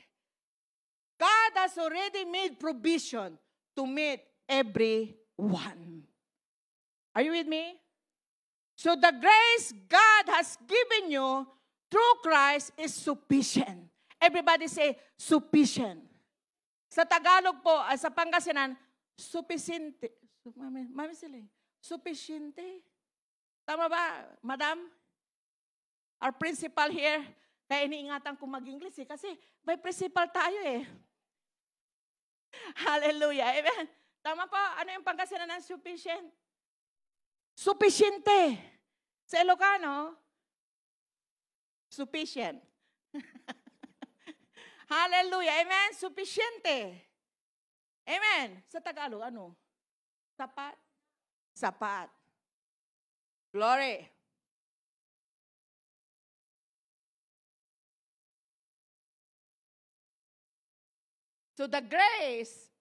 God has already made provision to meet everyone. Are you with me? So the grace God has given you through Christ is sufficient. Everybody say, sufficient. Sa Tagalog po, sa Pangasinan, sufficiente. Mami sila, sufficiente. Tama ba, madam? Our principal here, kaya iniingatan ko mag-English kasi may principal tayo eh. Hallelujah. Amen. Tama po, ano yung Pangasinan ng sufficient? Sufficiente. Sa Ilocano, sufficient. Hallelujah. Amen. Sufficiente. Amen. Sa Tagalog, ano? Sapat? Sapat. Glory. So the grace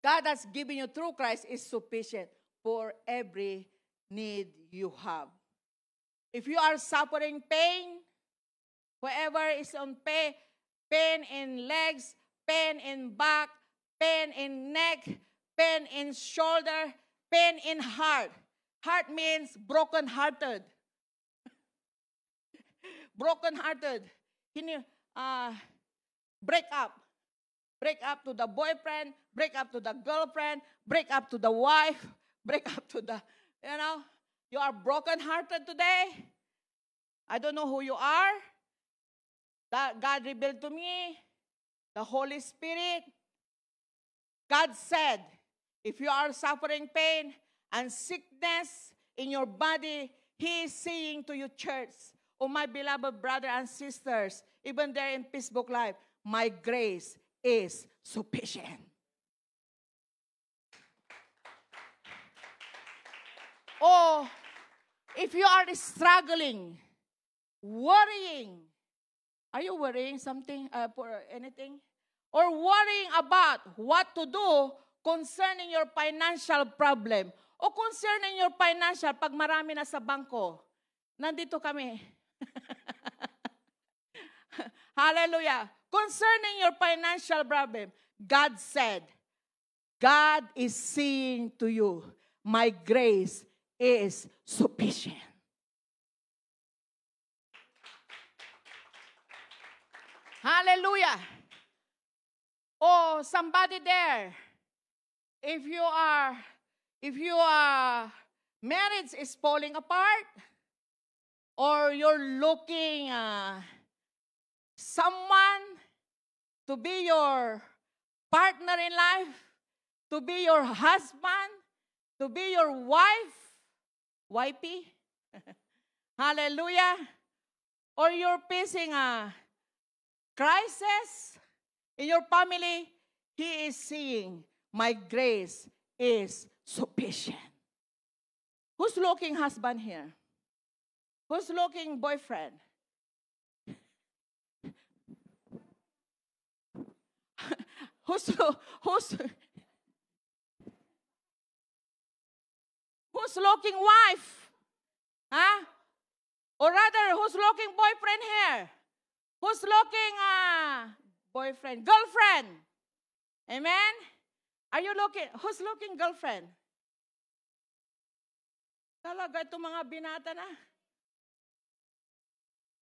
God has given you through Christ is sufficient for every need you have. If you are suffering pain, whoever is on pain in legs, pain in back, pain in neck, pain in shoulder, pain in heart. Heart means broken-hearted. Broken-hearted. Break up. Break up to the boyfriend, break up to the girlfriend, break up to the wife, break up to the You know, you are brokenhearted today. I don't know who you are. That God revealed to me, the Holy Spirit. God said, if you are suffering pain and sickness in your body, He is saying to you, church, oh my beloved brothers and sisters, even there in Facebook Live, my grace is sufficient. Oh, if you are struggling, worrying, are you worrying something for anything? Or worrying about what to do concerning your financial problem o concerning your financial pag marami na sa bangko. Nandito kami. Hallelujah. Concerning your financial problem, God said, God is saying to you, my grace is sufficient. Hallelujah. Oh, somebody there, if your marriage is falling apart, or you're looking someone to be your partner in life, to be your husband, to be your wife, wifey, hallelujah, or you're facing a crisis in your family, He is saying, my grace is sufficient. Who's looking husband here? Who's looking boyfriend? Who's looking wife? Huh? Or rather, who's looking boyfriend here? Who's looking boyfriend? Girlfriend? Amen? Are you looking? Who's looking girlfriend? Talaga itong mga binata na.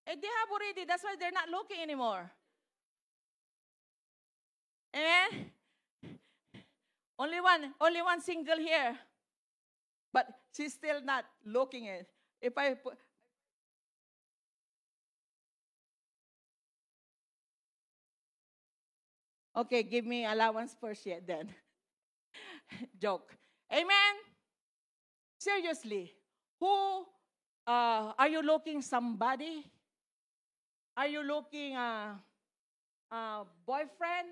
They have already. That's why they're not looking anymore. Amen? Only one single here. But she's still not looking at. If I put, okay, give me allowance first yet then. Joke. Amen? Seriously, who are you looking somebody? Are you looking boyfriend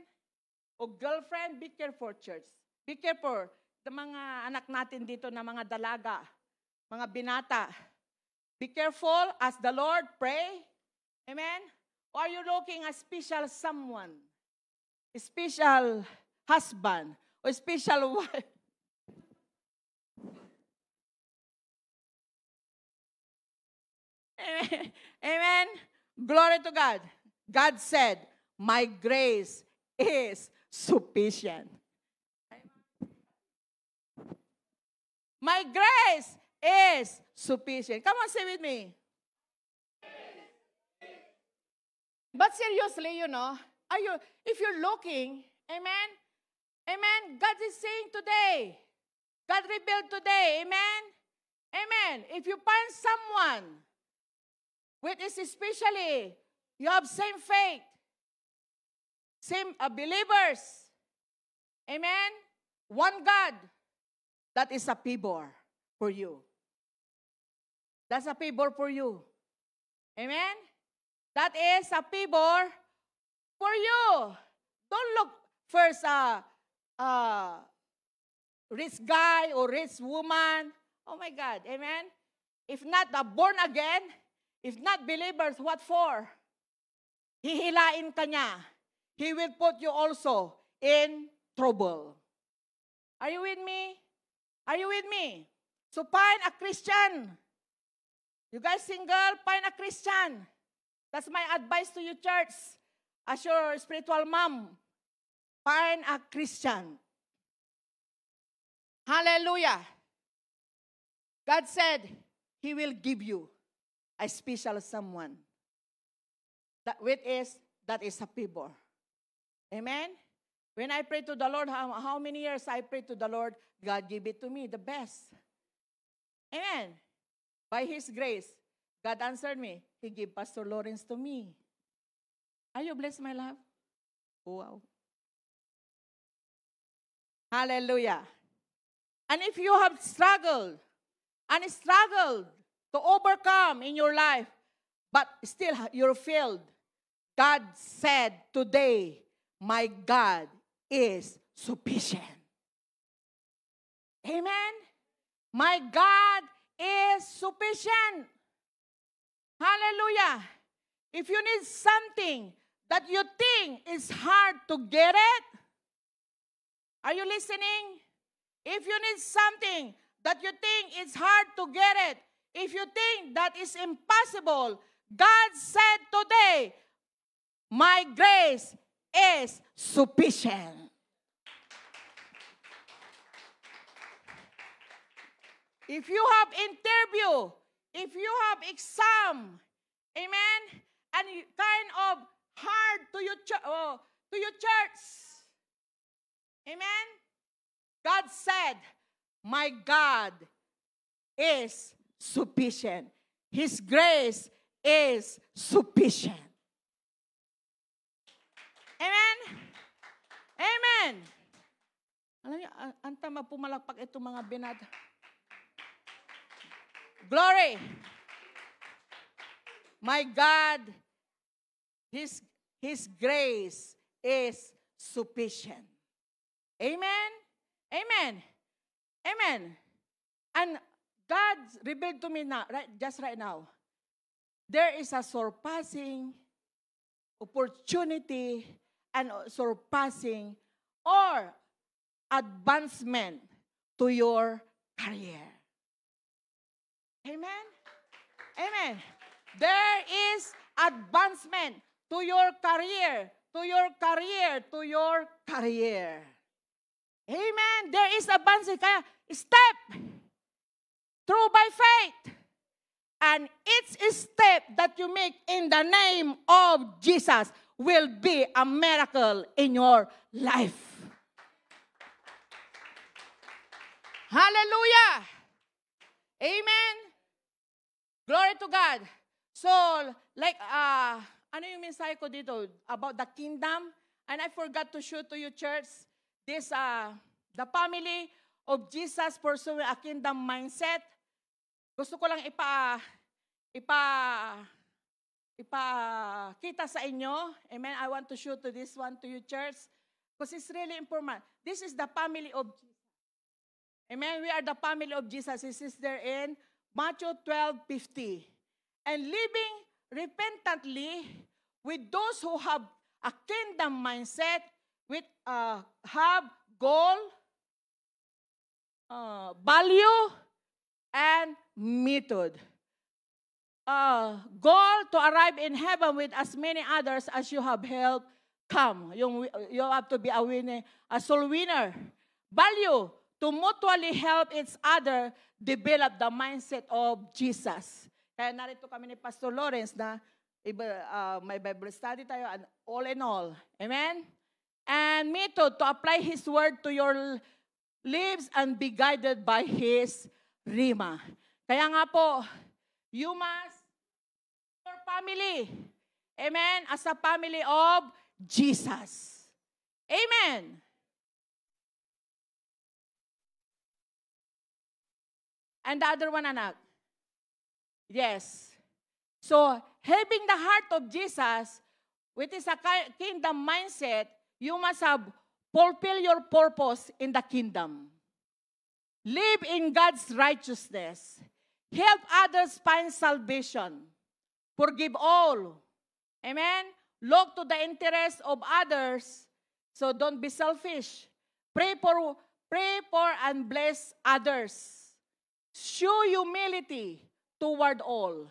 o girlfriend? Be careful, church. Be careful. The mga anak natin dito na mga dalaga, mga binata. Be careful as the Lord pray. Amen? Or are you looking a special someone? A special husband or special wife? Amen. Amen. Glory to God. God said, my grace is sufficient. My grace is sufficient. Come on, say with me. But seriously, if you're looking, amen, amen, God is saying today, God revealed today, amen, amen. If you find someone, which is especially, you have same faith, same believers, amen, one God, that is a favor for you. That's a favor for you. Amen? That is a favor for you. Don't look first rich guy or rich woman. Oh my God, amen? If not born again, if not believers, what for? Hihilain ka niya. He will put you also in trouble. Are you with me? Are you with me? So find a Christian. You guys single, find a Christian. That's my advice to you, church. As your spiritual mom, find a Christian. Hallelujah. God said, He will give you a special someone. That is a favor. Amen? When I pray to the Lord, how many years I pray to the Lord, God give it to me, the best. Amen. By His grace, God answered me. He gave Pastor Lawrence to me. Are you blessed, my love? Wow. Hallelujah. And if you have struggled to overcome in your life, but still you're failed, God said today, my God is sufficient. Amen? My God is sufficient. Hallelujah. If you need something that you think is hard to get it, are you listening? If you need something that you think is hard to get it, if you think that is impossible, God said today, my grace is sufficient. If you have interview, if you have exam, amen, and kind of hard to your church, amen, God said, my God is sufficient. His grace is sufficient. Amen? Amen. Alam niyo, ang tama pumalakpak itong mga binata. Glory. My God, His grace is sufficient. Amen? Amen. Amen. And God revealed to me now, just right now, there is a surpassing opportunity and surpassing or advancement to your career. Amen? Amen. There is advancement to your career, to your career, to your career. Amen. There is advancement. Kaya step through by faith. And each step that you make in the name of Jesus will be a miracle in your life. Hallelujah. Amen. Glory to God. So, like, ano yung mensahe ko dito? About the kingdom. And I forgot to show to you, church, this, the family of Jesus pursuing a kingdom mindset. Gusto ko lang ipakita sa inyo. Amen. I want to show to this one to you, church. Because it's really important. This is the family of Jesus. Amen. We are the family of Jesus. This is there in Matthew 12:50. And living repentantly with those who have a kingdom mindset, with have goal, value, and method. Goal to arrive in heaven with as many others as you have helped come. You have to be a soul winner. Value, to mutually help each other develop the mindset of Jesus. Kaya narito kami ni Pastor Lawrence na may Bible study tayo and all in all. Amen? And method, to apply His word to your lives and be guided by His Rima. Kaya nga po, you must, your family, amen, as a family of Jesus. Amen. And the other one, anak. Yes. So, having the heart of Jesus, which is a kingdom mindset, you must have fulfill your purpose in the kingdom. Live in God's righteousness. Help others find salvation. Forgive all. Amen? Look to the interest of others. So don't be selfish. Pray for and bless others. Show humility toward all.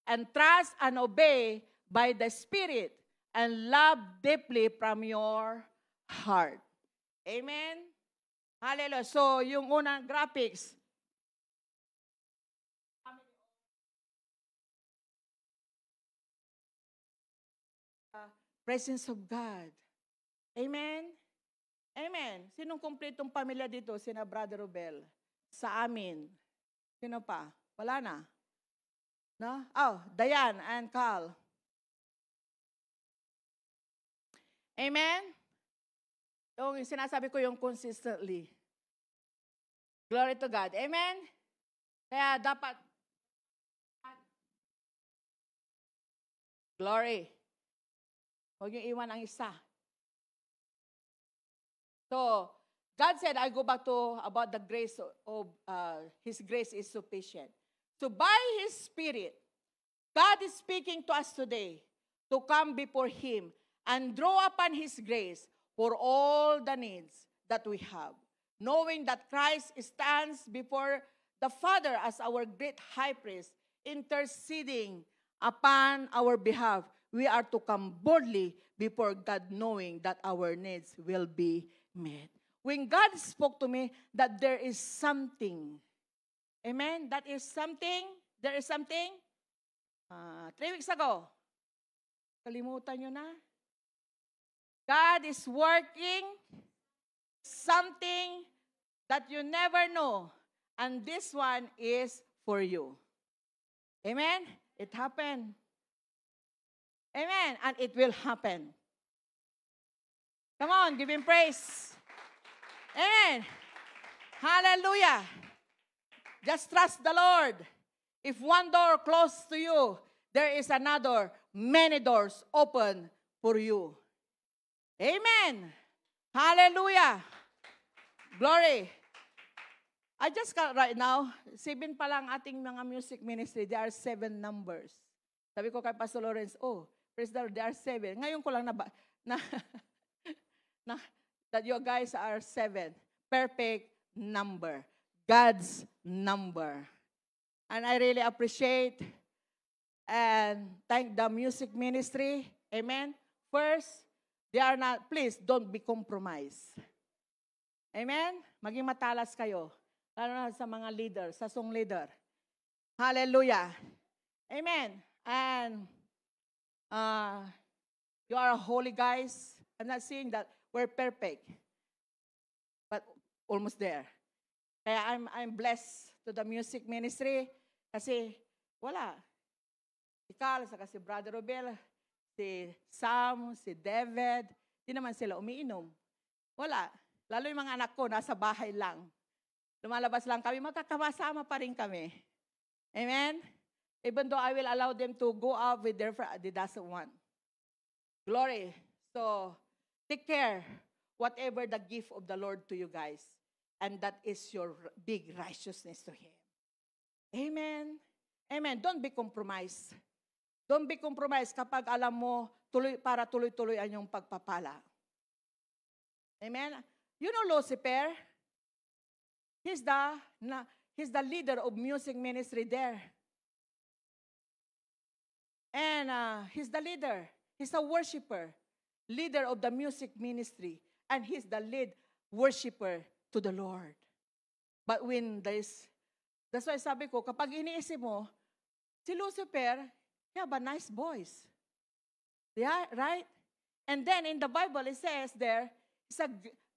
And trust and obey by the Spirit. And love deeply from your heart. Amen? Hallelujah. So, yung unang graphics. Presence of God. Amen? Amen. Sinong kumpletong pamilya dito? Sina Brother Robel. Sa amin. Sino pa? Wala na. No? Oh, Diane and Carl. Amen? Yung sinasabi ko yung consistently. Glory to God. Amen? Kaya dapat, glory. Huwag yung iwan ang isa. So, God said, I go back to about the grace of His grace is sufficient. So by His Spirit, God is speaking to us today to come before Him and draw upon His grace for all the needs that we have. Knowing that Christ stands before the Father as our great high priest, interceding upon our behalf, we are to come boldly before God knowing that our needs will be met. When God spoke to me that there is something, amen, that is something, there is something, 3 weeks ago, kalimutan nyo na, God is working something that you never know, and this one is for you. Amen? It happened. Amen. And it will happen. Come on, give Him praise. Amen. Hallelujah. Just trust the Lord. If one door closed to you, there is another, many doors open for you. Amen. Hallelujah. Glory. I just got right now, 7 pa lang ating mga music ministry. There are 7 numbers. Sabi ko kay Pastor Lawrence, oh, praise the Lord, there are 7. Ngayon ko lang that you guys are 7. Perfect number. God's number. And I really appreciate and thank the music ministry. Amen. First, they are not, please don't be compromised. Amen? Maging matalas kayo. Lalo na sa mga leader, sa song leader. Hallelujah. Amen. And you are holy guys. I'm not saying that we're perfect. But almost there. Kaya I'm blessed to the music ministry. Kasi wala. Si Carl, saka si Brother Robel, si Sam, si David, di naman sila umiinom. Wala. Lalo yung mga anak ko, nasa bahay lang. Lumalabas lang kami, magkakasama pa rin kami. Amen? Even though I will allow them to go out with their friends, they doesn't want. Glory. So, take care, whatever the gift of the Lord to you guys. And that is your big righteousness to Him. Amen? Amen. Don't be compromised. Don't be compromised kapag alam mo para tuloy-tuloy ang iyong pagpapala. Amen? You know Lucifer? He's the leader of music ministry there. And he's the leader. He's a worshiper. Leader of the music ministry. And he's the lead worshiper to the Lord. But when that's why sabi ko, kapag iniisip mo, si Lucifer, he have a nice voice. Yeah, right? And then in the Bible, it says there, he's a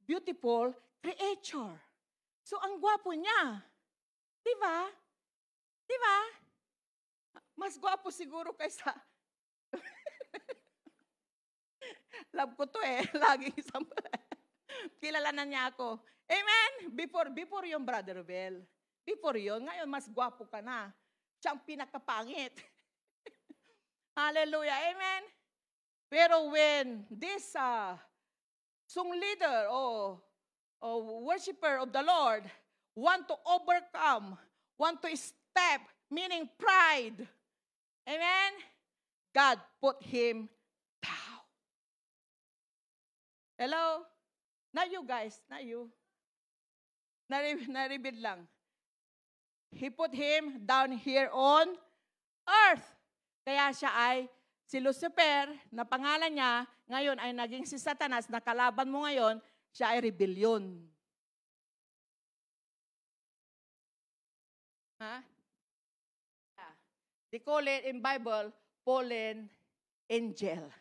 beautiful creature. So, ang gwapo niya. Di ba? Di ba? Mas gwapo siguro kaysa... Love ko to eh. Laging isang... Kilala na niya ako. Amen? Before yung Brother Bell. Before yun. Ngayon, mas gwapo ka na. Siya ang pinakapangit. Hallelujah. Amen? Pero when this song leader or worshiper of the Lord want to overcome, want to step, meaning pride, amen? God put him down. Hello? Not you guys, not you. Na-reveal lang. He put him down here on earth. Kaya siya ay si Lucifer, na pangalan niya, ngayon ay naging si Satanas, na kalaban mo ngayon, siya ay rebellion. Ha? They call it in Bible, fallen angel.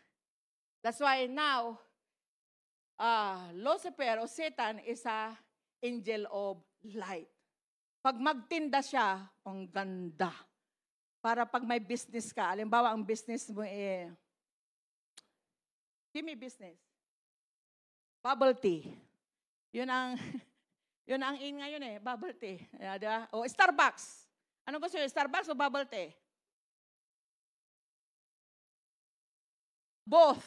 That's why now, Lucifer or Satan is a angel of light. pag magtinda siya, ang ganda. Para pag may business ka, halimbawa ang business mo give me business. Bubble tea. Yun ang yun ang in ngayon bubble tea. Diba? O Starbucks. Ano gusto niyo, Starbucks o bubble tea? Both.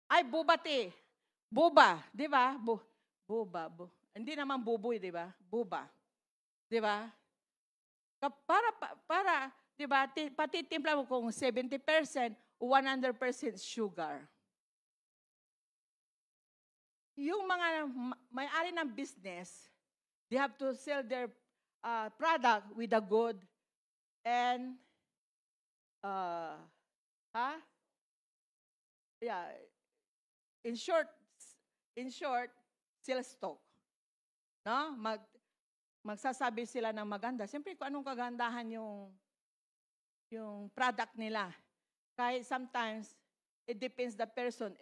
Ay, boba tea. Boba, di ba? Boba. Hindi naman buboy, di ba? Boba. Di ba? Para, di ba, patitimpla mo kung 70% o 100% sugar. Yung mga may-ari ng business, they have to sell their product with a good and in short, sell stock. No? Magsasabi sila ng maganda. Siyempre, kung anong kagandahan yung product nila. Kahit sometimes, it depends the person.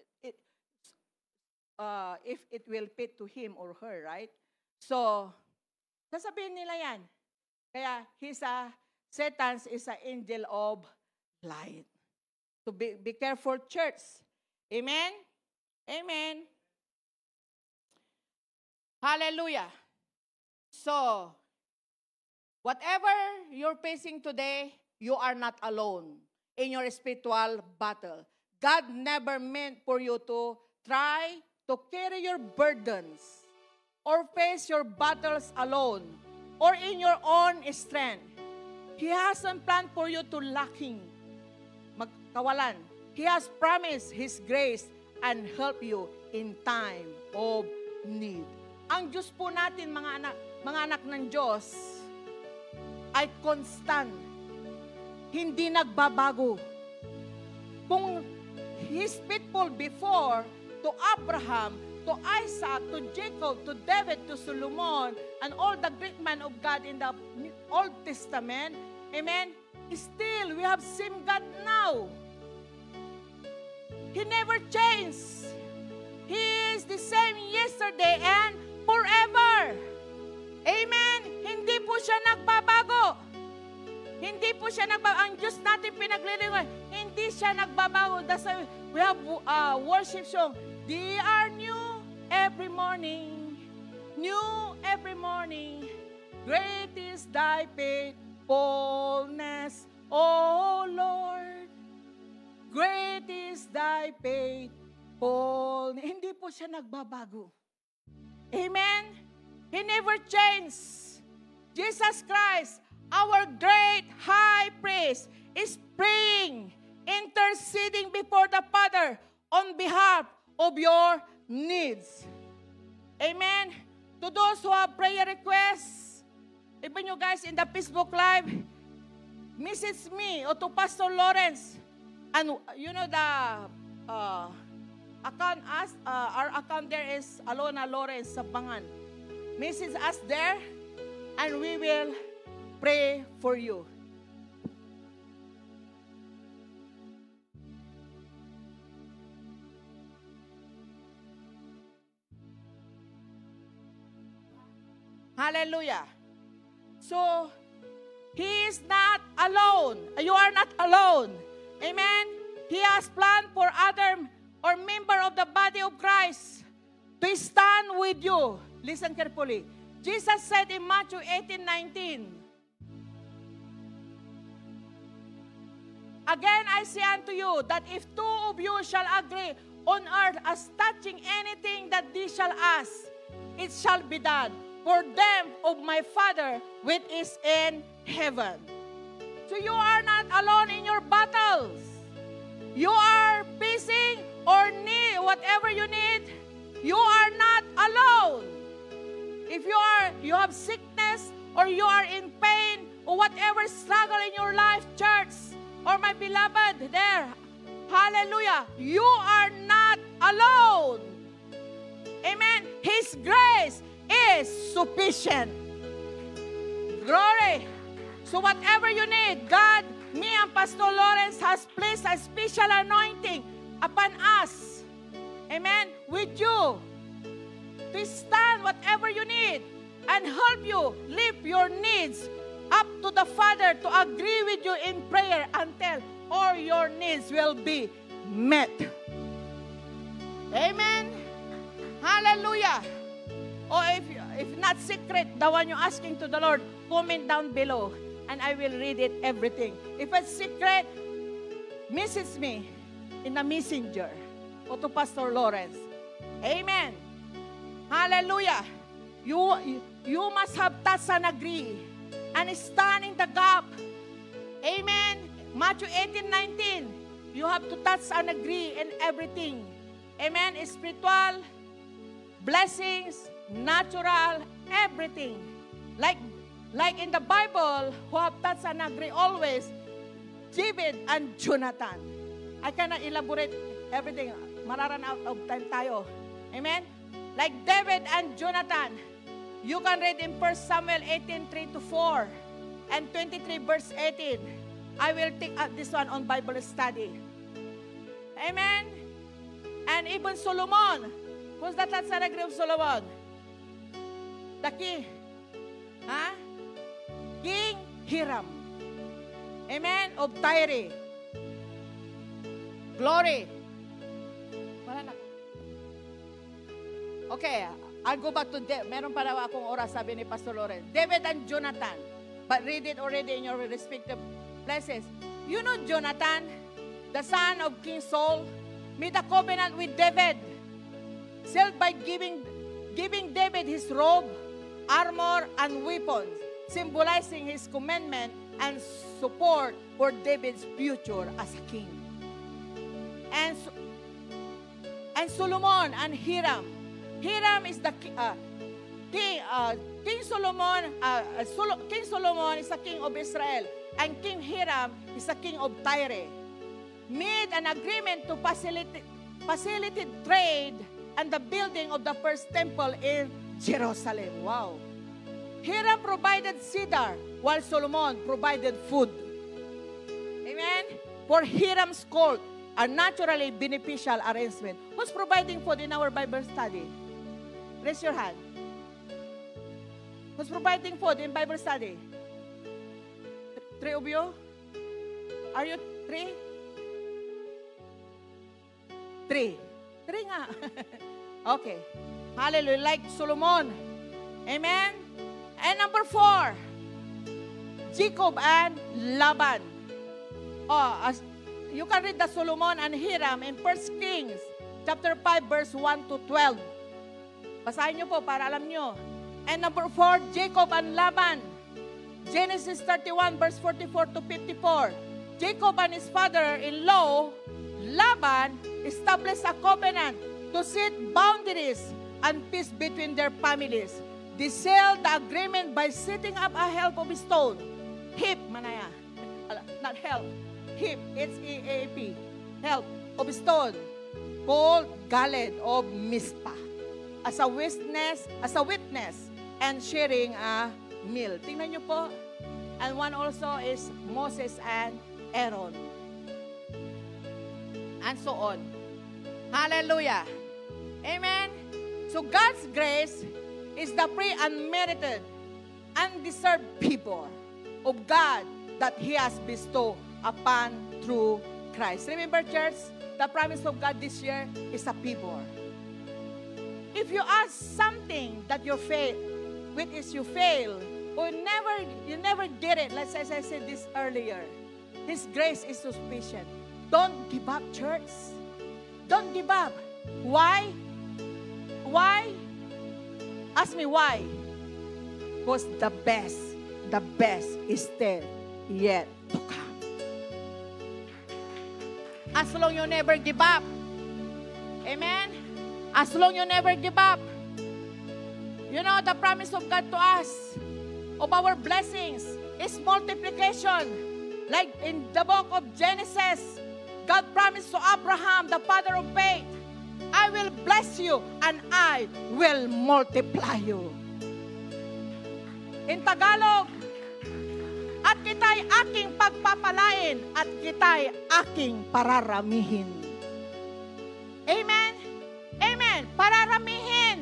If it will fit to him or her, right? So, sasabihin nila yan. Kaya, Satan is an angel of light. So, be careful, church. Amen? Amen. Hallelujah. So, whatever you're facing today, you are not alone in your spiritual battle. God never meant for you to try to carry your burdens or face your battles alone or in your own strength. He hasn't planned for you to lacking, magkawalan. He has promised His grace and help you in time of need. Ang Diyos po natin, mga anak ng Diyos, ay constant. Hindi nagbabago. Kung He's faithful before to Abraham, to Isaac, to Jacob, to David, to Solomon, and all the great men of God in the Old Testament, amen, still we have same God now. He never changed. He is the same yesterday and forever. Amen. Hindi po siya nagbabago. Hindi po siya nagbabago. Ang Diyos natin pinaglilingkuran, hindi siya nagbabago. That's why we have worship song. They are new every morning. New every morning. Great is thy faithfulness, O Lord. Great is thy faithfulness. Hindi po siya nagbabago. Amen? He never changed. Jesus Christ, our great high priest, is praying, interceding before the Father on behalf of your needs. Amen? To those who have prayer requests, even you guys in the Facebook Live, message me or to Pastor Lawrence. And you know the account our account there is Alona Lawrence Sabangan. Message us there and we will pray for you. Hallelujah. So, He is not alone. You are not alone. Amen? He has planned for other or member of the body of Christ to stand with you. Listen carefully. Jesus said in Matthew 18:19, again I say unto you, that if two of you shall agree on earth as touching anything that they shall ask, it shall be done for them of my Father which is in heaven. So you are not alone in your battles. You are facing or need whatever you need. You are not alone. If you have sickness or you are in pain or whatever struggle in your life, church, or my beloved there, hallelujah, you are not alone. Amen. His grace is sufficient. Glory. So whatever you need, God, me and Pastor Lawrence has placed a special anointing upon us. Amen. With you. To stand whatever you need. And and help you lift your needs up to the Father to agree with you in prayer until all your needs will be met. Amen. Hallelujah. Or if not secret, the one you're asking to the Lord, comment down below and I will read it everything. If it's secret, message me in the messenger or to Pastor Lawrence. Amen. Hallelujah. You must have touch and agree and stand in the gap. Amen. Matthew 18:19. You have to touch and agree in everything. Amen. Spiritual, blessings, natural, everything. Like in the Bible, who have touch and agree always, David and Jonathan. I cannot elaborate everything. Mararan out of time tayo. Amen? Like David and Jonathan, you can read in 1 Samuel 18:3-4 and 23 verse 18. I will take up this one on Bible study. Amen? And even Solomon. Who's that touch and agree of Solomon? The king. Huh? King Hiram. Amen? Of Tyre. Glory. Wala na. Okay, I'll go back to meron pa daw akong oras, sabi ni Pastor Lawrence. David and Jonathan. But read it already in your respective places. You know Jonathan, the son of King Saul, made a covenant with David. Sealed by giving David his robe, armor, and weapons, symbolizing his commandment and support for David's future as a king. And Solomon and Hiram. Hiram is the king Solomon. King Solomon is the king of Israel, and King Hiram is the king of Tyre. Made an agreement to facilitate trade and the building of the first temple in Jerusalem. Wow. Hiram provided cedar, while Solomon provided food. Amen? For Hiram's court, a naturally beneficial arrangement. Who's providing food in our Bible study? Raise your hand. Who's providing food in Bible study? Three of you? Are you three? Three. Three nga. Okay. Hallelujah. Like Solomon. Amen? And number 4, Jacob and Laban. You can read the Solomon and Hiram in 1 Kings chapter 5 verse 1-12. Basahin nyo po para alam nyo. And number 4, Jacob and Laban. Genesis 31 verse 44-54. Jacob and his father-in-law, Laban, established a covenant to set boundaries and peace between their families. They sealed the agreement by setting up a help of stone. Heap, manaya. Not help. Heap, H-E-A-P. Help of stone. Called Galed of Mizpah. As a witness, and sharing a meal. Tingnan nyo po. And one also is Moses and Aaron. And so on. Hallelujah. Amen. So God's grace is the free, unmerited, undeserved favor of God that He has bestowed upon through Christ. Remember, church, the promise of God this year is a favor. If you ask something that you fail, with is you fail, or you never did it, let's say, as I said this earlier, His grace is sufficient. Don't give up, church. Don't give up. Why? Why? Ask me why. Because the best is still yet to come. As long you never give up. Amen? As long you never give up. You know, the promise of God to us, of our blessings, is multiplication. Like in the book of Genesis, God promised to Abraham, the father of faith, I will bless you and I will multiply you. In Tagalog, at kita'y aking pagpapalain at kita'y aking pararamihin. Amen? Amen. Pararamihin.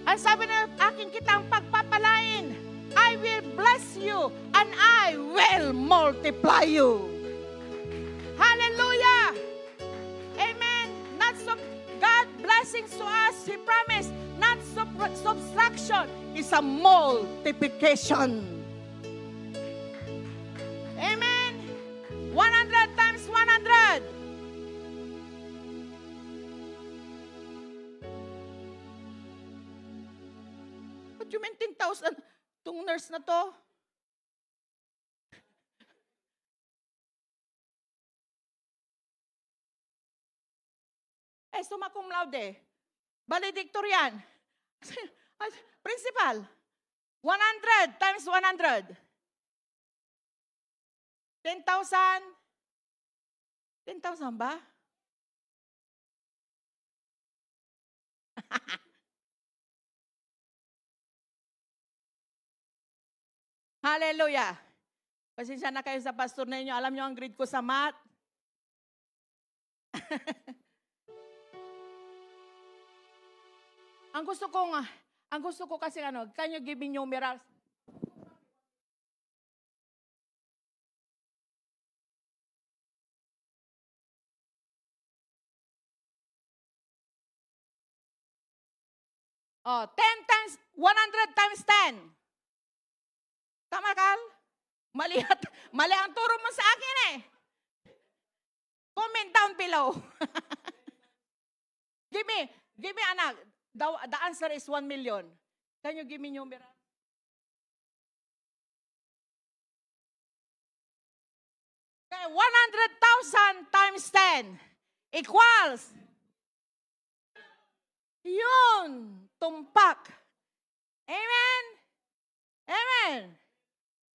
Ang sabi na, aking kitang will multiply you. Hallelujah. Amen. Not God blessings to us, He promised, not subtraction, it's a multiplication. Amen. 100 times 100. What you mean 10,000? Itong nurse na to? Summa cum laude. Valedictorian. Principal. 100 times 100. 10,000. 10,000 ba? Hallelujah. Pasensya na kayo sa pastor ninyo. Alam nyo ang grade ko sa math? Ang gusto ko kasi can you give me numerals? Oh, 10 times, 100 times 10. Tama, Kal? Mali ang turo mo sa akin eh. Comment down below. Give me, anak. The answer is 1 million. Can you give me numeral? Okay, 100,000 times 10 equals. Yun, tumpak. Amen? Amen.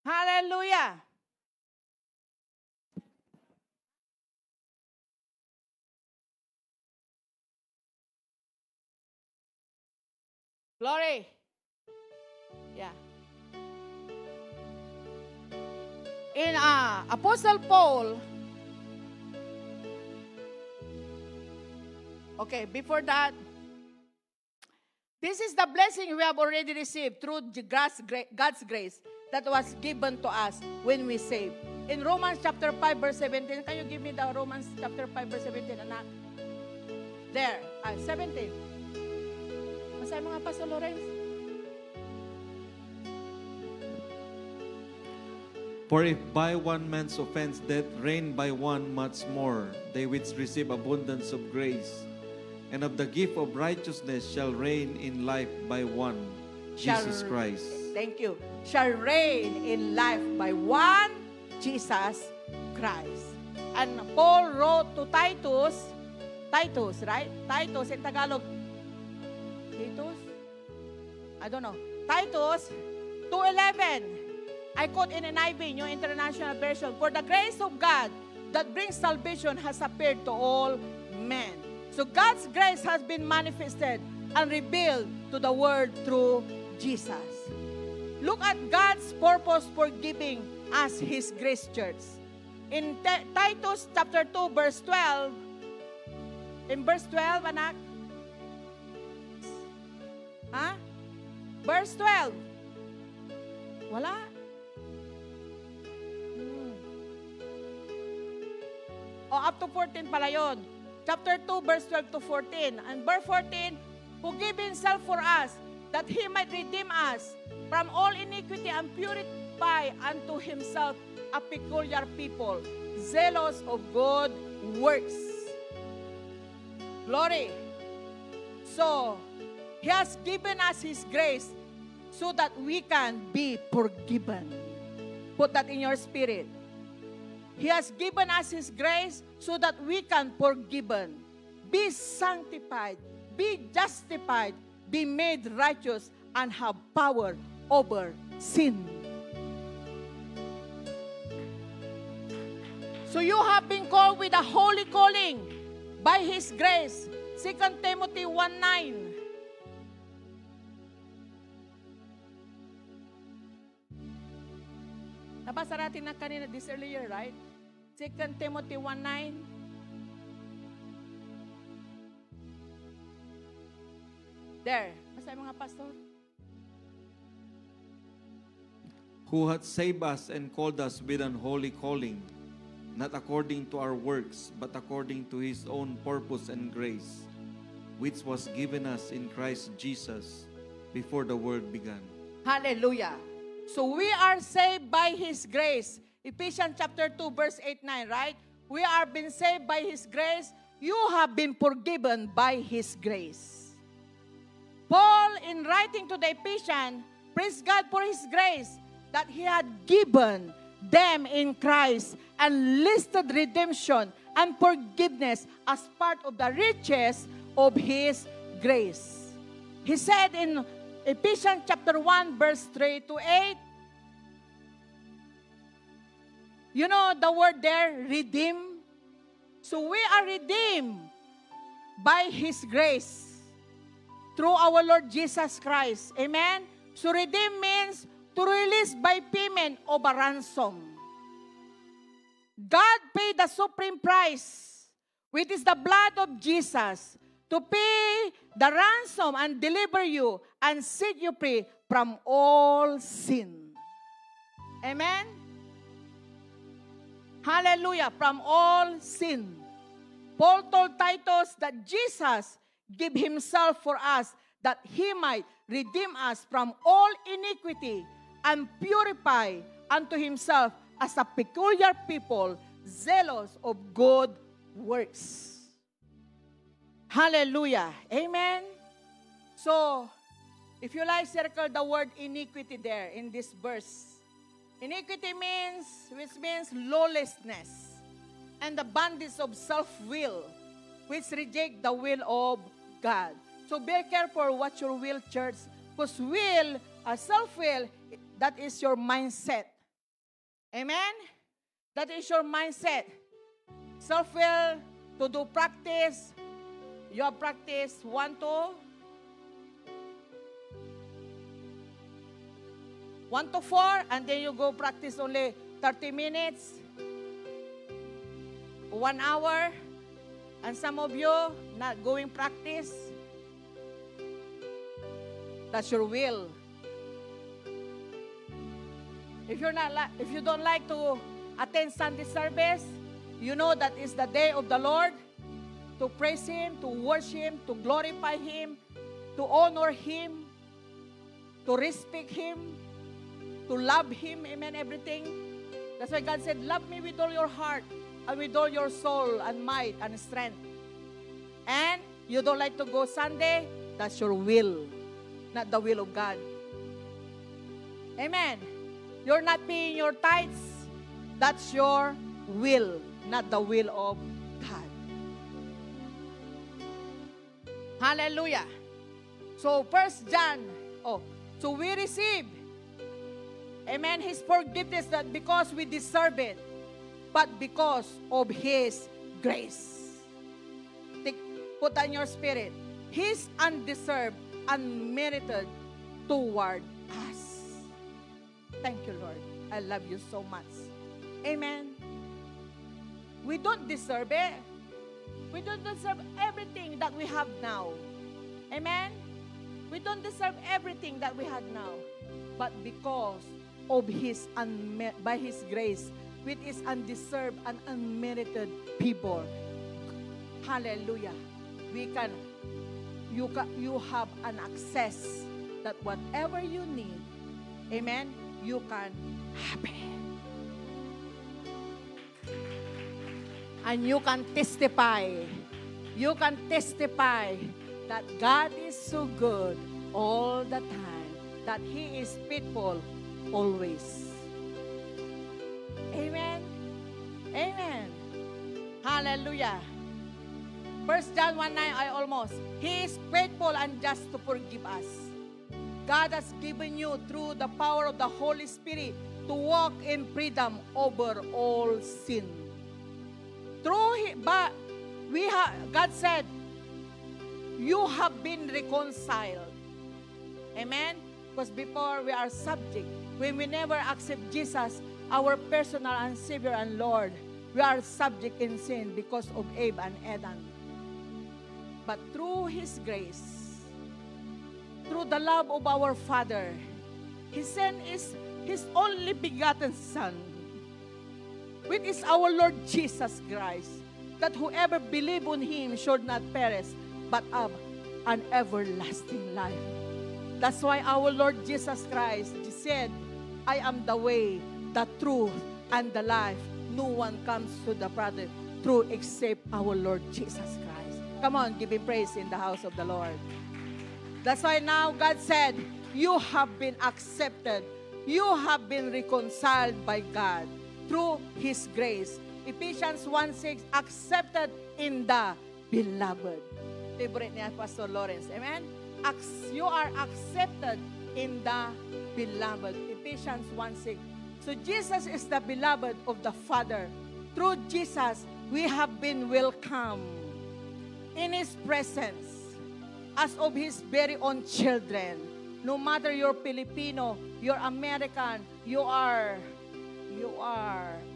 Hallelujah. Glory. Yeah. In Apostle Paul, okay, before that, this is the blessing we have already received through God's grace that was given to us when we saved. In Romans chapter 5 verse 17, can you give me the Romans chapter 5 verse 17, anak? There, 17. Masaya mga Pastor Lawrence. For if by one man's offense death reigned by one, much more they which receive abundance of grace and of the gift of righteousness shall reign in life by one, Jesus Christ. Thank you. Shall reign in life by one, Jesus Christ. And Paul wrote to Titus, right? Titus in Tagalog. Titus? I don't know. Titus 2:11. I quote in NIV, New International Version. For the grace of God that brings salvation has appeared to all men. So God's grace has been manifested and revealed to the world through Jesus. Look at God's purpose for giving us His grace, church. In Titus chapter 2, verse 12, in verse 12, anak? Ha? Verse 12. Wala? O, up to 14 pala yun. Chapter 2, verse 12 to 14. And verse 14, who gave Himself for us, that He might redeem us from all iniquity and purify unto Himself a peculiar people, zealous of good works. Glory. So, He has given us His grace so that we can be forgiven. Put that in your spirit. He has given us His grace so that we can forgiven, be sanctified, be justified, be made righteous, and have power over sin. So you have been called with a holy calling by His grace. 2 Timothy 1:9. Nabasa natin na kanina this earlier, right? 2 Timothy 1:9. There. Basta mga pastor. who hath saved us and called us with an holy calling, not according to our works, but according to his own purpose and grace, which was given us in Christ Jesus before the world began. Hallelujah. So we are saved by His grace. Ephesians chapter 2, verse 8-9, right? We are been saved by His grace. You have been forgiven by His grace. Paul, in writing to the Ephesians, praise God for His grace that He had given them in Christ and listed redemption and forgiveness as part of the riches of His grace. He said in Ephesians chapter 1, verse 3 to 8, you know the word there, redeem? So we are redeemed by His grace through our Lord Jesus Christ. Amen? So redeem means to release by payment of a ransom. God paid the supreme price, which is the blood of Jesus, to pay the ransom and deliver you and set you free from all sin. Amen? Hallelujah, from all sin. Paul told Titus that Jesus gave Himself for us that He might redeem us from all iniquity and purify unto Himself as a peculiar people, zealous of good works. Hallelujah. Amen. So, if you like, circle the word iniquity there in this verse. Iniquity which means lawlessness and the bondage of self-will, which reject the will of God. So be careful what your will, church, because self-will, that is your mindset. Amen? That is your mindset. Self-will, to do practice, you have practice 1 to 4, and then you go practice only 30 minutes, 1 hour, and some of you not going practice. That's your will. If you don't like to attend Sunday service, you know that is the day of the Lord, to praise Him, to worship Him, to glorify Him, to honor Him, to respect Him, to love Him, amen, everything. That's why God said, love me with all your heart, and with all your soul, and might, and strength. And you don't like to go Sunday, that's your will, not the will of God. Amen. You're not paying your tithes, that's your will, not the will of God. Hallelujah. So 1 John, so we receive, amen, His forgiveness, not because we deserve it, but because of His grace. Put on your spirit, His undeserved, unmerited toward us. Thank you, Lord. I love you so much. Amen. We don't deserve it. We don't deserve everything that we have now. Amen? We don't deserve everything that we have now. But because of by His grace, which is undeserved and unmerited people, hallelujah, you have an access that whatever you need, amen, you can have it. And you can testify. You can testify that God is so good all the time, that He is faithful always. Amen. Amen. Hallelujah. 1 John 1:9, He is faithful and just to forgive us. God has given you through the power of the Holy Spirit to walk in freedom over all sin. God said, you have been reconciled. Amen? Because before we are subject, when we never accept Jesus, our personal and Savior and Lord, we are subject in sin because of Abe and Adam. But through His grace, through the love of our Father, He sent His His only begotten Son, which is our Lord Jesus Christ, that whoever believe on Him should not perish, but have an everlasting life. That's why our Lord Jesus Christ said, I am the way, the truth, and the life. No one comes to the Father through except our Lord Jesus Christ. Come on, give Him praise in the house of the Lord. That's why now God said, you have been accepted. You have been reconciled by God through His grace. Ephesians 1:6, accepted in the beloved. Favorite niya, Pastor Lawrence. Amen? You are accepted in the beloved. Ephesians 1:6. So Jesus is the beloved of the Father. Through Jesus, we have been welcomed in His presence as of His very own children. No matter you're Filipino, you're American, you are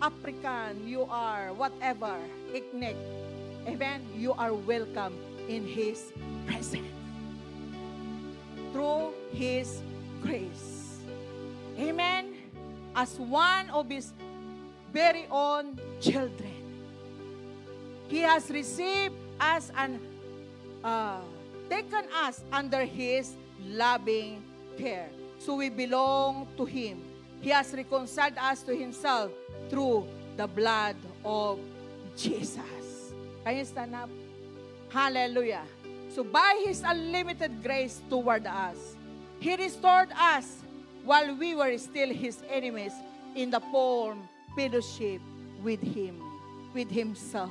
African, you are whatever, ethnic. Amen? You are welcome in His presence through His grace. Amen? As one of His very own children. He has received us and taken us under His loving care. So we belong to Him. He has reconciled us to Himself through the blood of Jesus. Can you stand up? Hallelujah. So by His unlimited grace toward us, He restored us while we were still His enemies in the form fellowship with Him, with Himself.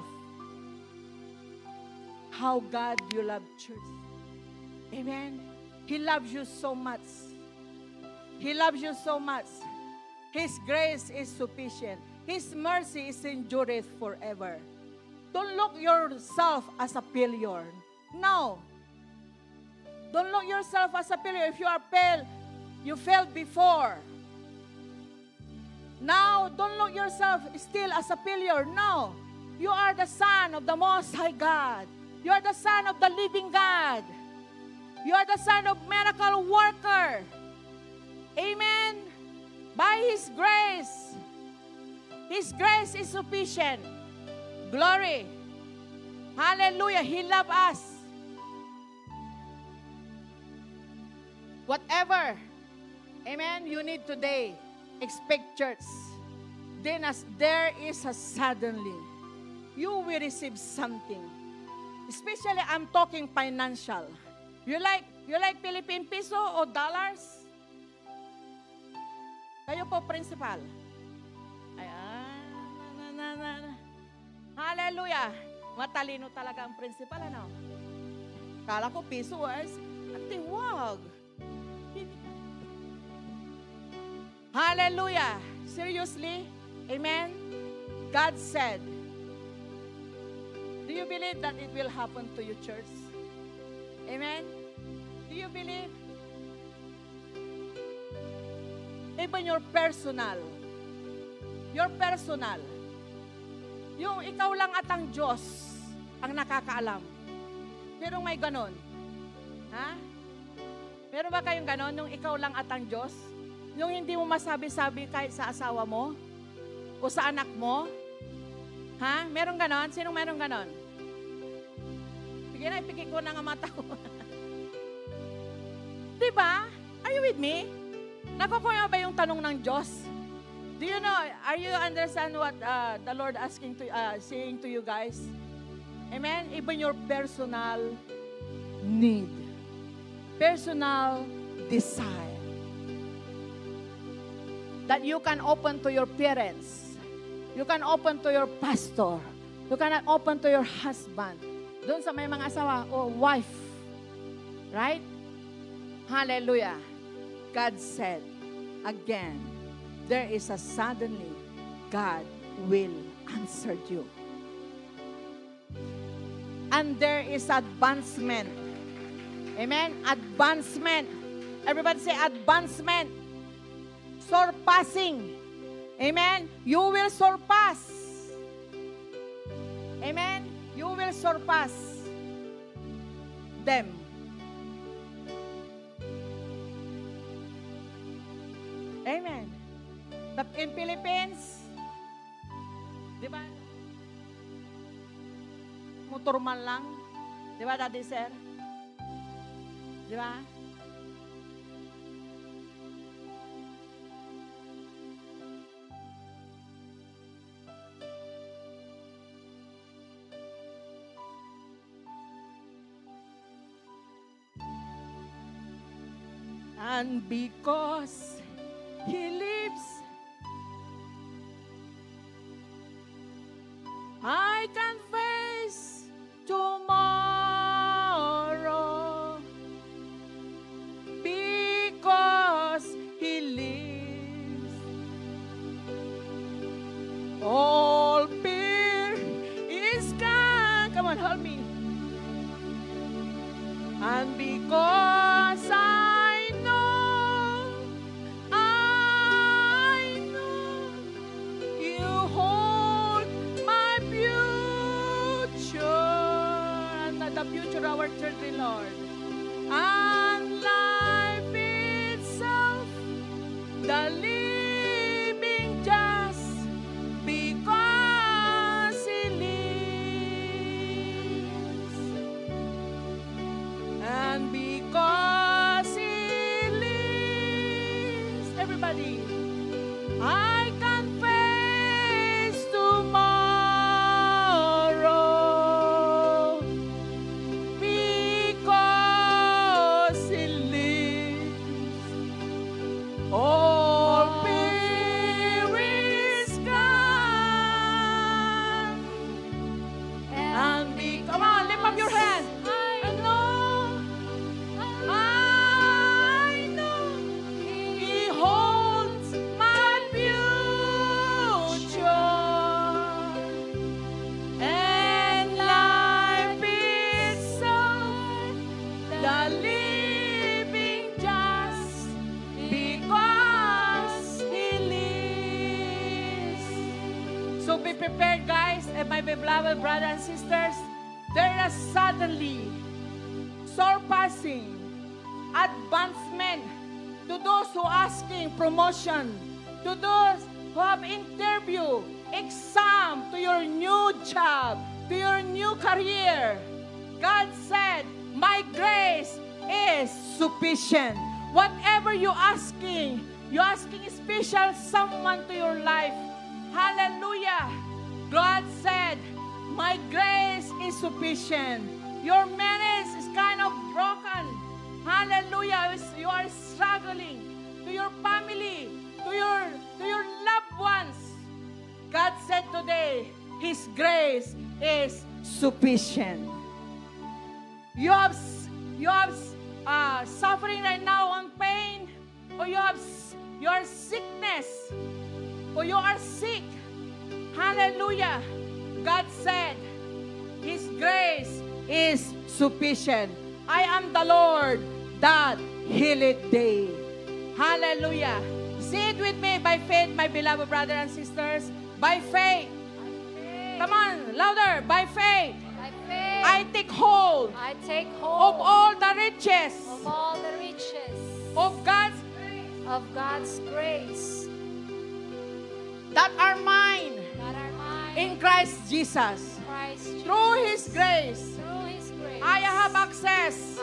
How God you love church. Amen. He loves you so much. He loves you so much. His grace is sufficient. His mercy is endureth forever. Don't look yourself as a failure. No. Don't look yourself as a failure. If you are failed, you failed before. Now, don't look yourself still as a failure. No. You are the son of the Most High God. You are the son of the living God. You are the son of miracle worker. Amen. By His grace is sufficient. Glory. Hallelujah. He loves us. Whatever, amen, you need today, expect church. Then as there is a suddenly, you will receive something. Especially, I'm talking financial. You like Philippine peso o dollars? Kayo po, principal. Ayan. Hallelujah. Matalino talaga ang principal, ano? Kala ko piso, ate, wag. Hallelujah. Seriously? Amen? God said, do you believe that it will happen to you, church? Amen? Do you believe? Even your personal, yung ikaw lang at ang Diyos ang nakakaalam. Pero may ganon. Ha? Meron ba kayong ganon? Yung ikaw lang at ang Diyos? Yung hindi mo masabi-sabi kahit sa asawa mo? O sa anak mo? Ha? Meron ganon? Sinong meron ganon? Sige na, ipikik ko na nga mata ko. Diba? Are you with me? Nakukuha ba yung tanong ng Diyos? Do you know, are you understand what the Lord saying to you guys? Amen? Even your personal need. Personal desire. That you can open to your parents. You can open to your pastor. You can open to your husband. Doon sa may mga asawa o wife. Right? Hallelujah. God said, again, there is a suddenly, God will answer you. And there is advancement. Amen? Advancement. Everybody say advancement. Surpassing. Amen? You will surpass. Amen? You will surpass them. Amen. In Philippines, di ba? Motorman lang. Di ba, Daddy Sir? Di ba? And because He lives, I can face tomorrow. Because He lives, all fear is gone. Come on, hold me. And because I know You hold my future, and the future of our children, Lord. And life itself, the living just because He lives. And because He lives, everybody, I can face tomorrow. Because He lives, all fear is gone. And come on, lift up your hand. I know He holds my future, and life itself, the living just because He lives. So be prepared, guys, and my beloved brothers and sisters. There is suddenly surpassing advancement to those who are asking promotion, to those who have interview, exam, to your new job, to your new career. God said, my grace is sufficient. Whatever you're asking special someone to your life. Hallelujah. God said, my grace is sufficient. Your marriage is kind of broken. Hallelujah. You are struggling to your family, to your loved ones. God said today, His grace is sufficient. You have suffering right now on pain, or you are sickness, or you are sick. Hallelujah. God said, His grace is sufficient. I am the Lord that healeth thee. Hallelujah. Say it with me by faith, my beloved brothers and sisters. By faith. Come on, louder. By faith. By faith, I take hold I take of hold all the riches of all the riches of God's grace that are mine that are mine in Christ Jesus. Christ Jesus. Through His grace, Through His grace, I have access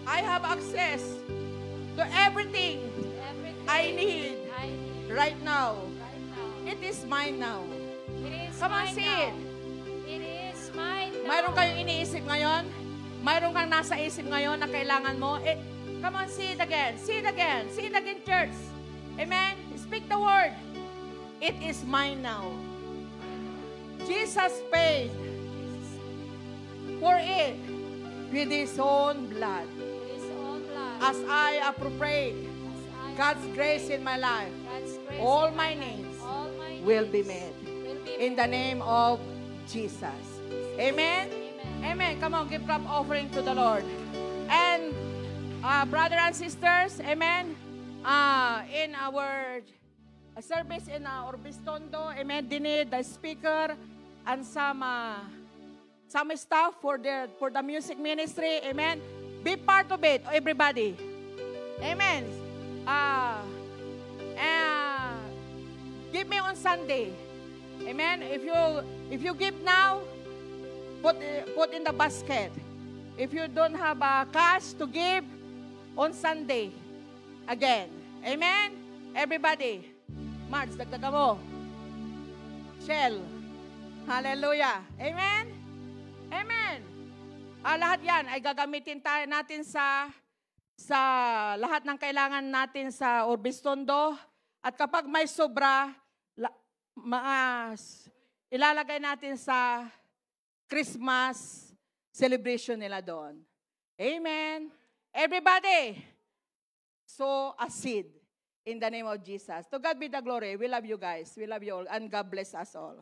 I have access to everything to everything I need I need right now. right now. It is mine now. It is Come on, mine say now. it. It is mine now. Mayroon kayong iniisip ngayon? Mayroon kang nasa isip ngayon na kailangan mo? Come on, say it again. Say it again. Say it again, church. Amen? Speak the word. It is mine now. Jesus paid for it with His own blood. His own blood. As I appropriate As I God's grace in my life, God's grace all in my life, needs all my will be needs met. will be In the name of Jesus. Amen? Amen. Amen. Come on, give clap offering to the Lord. And brothers and sisters, amen. In our a service in Orbistondo. Amen. Dinid, the speaker, and some staff for the music ministry. Amen. Be part of it, everybody. Amen. Give me on Sunday. Amen. If you give now, put in the basket. If you don't have cash to give, on Sunday again. Amen. Everybody. March, dagdagan mo. Shell. Hallelujah. Amen. Amen. Lahat yan ay gagamitin natin sa lahat ng kailangan natin sa Orbistondo. At kapag may sobra, ilalagay natin sa Christmas celebration nila doon. Amen. Everybody, sow a seed in the name of Jesus. To God be the glory. We love you guys. We love you all. And God bless us all.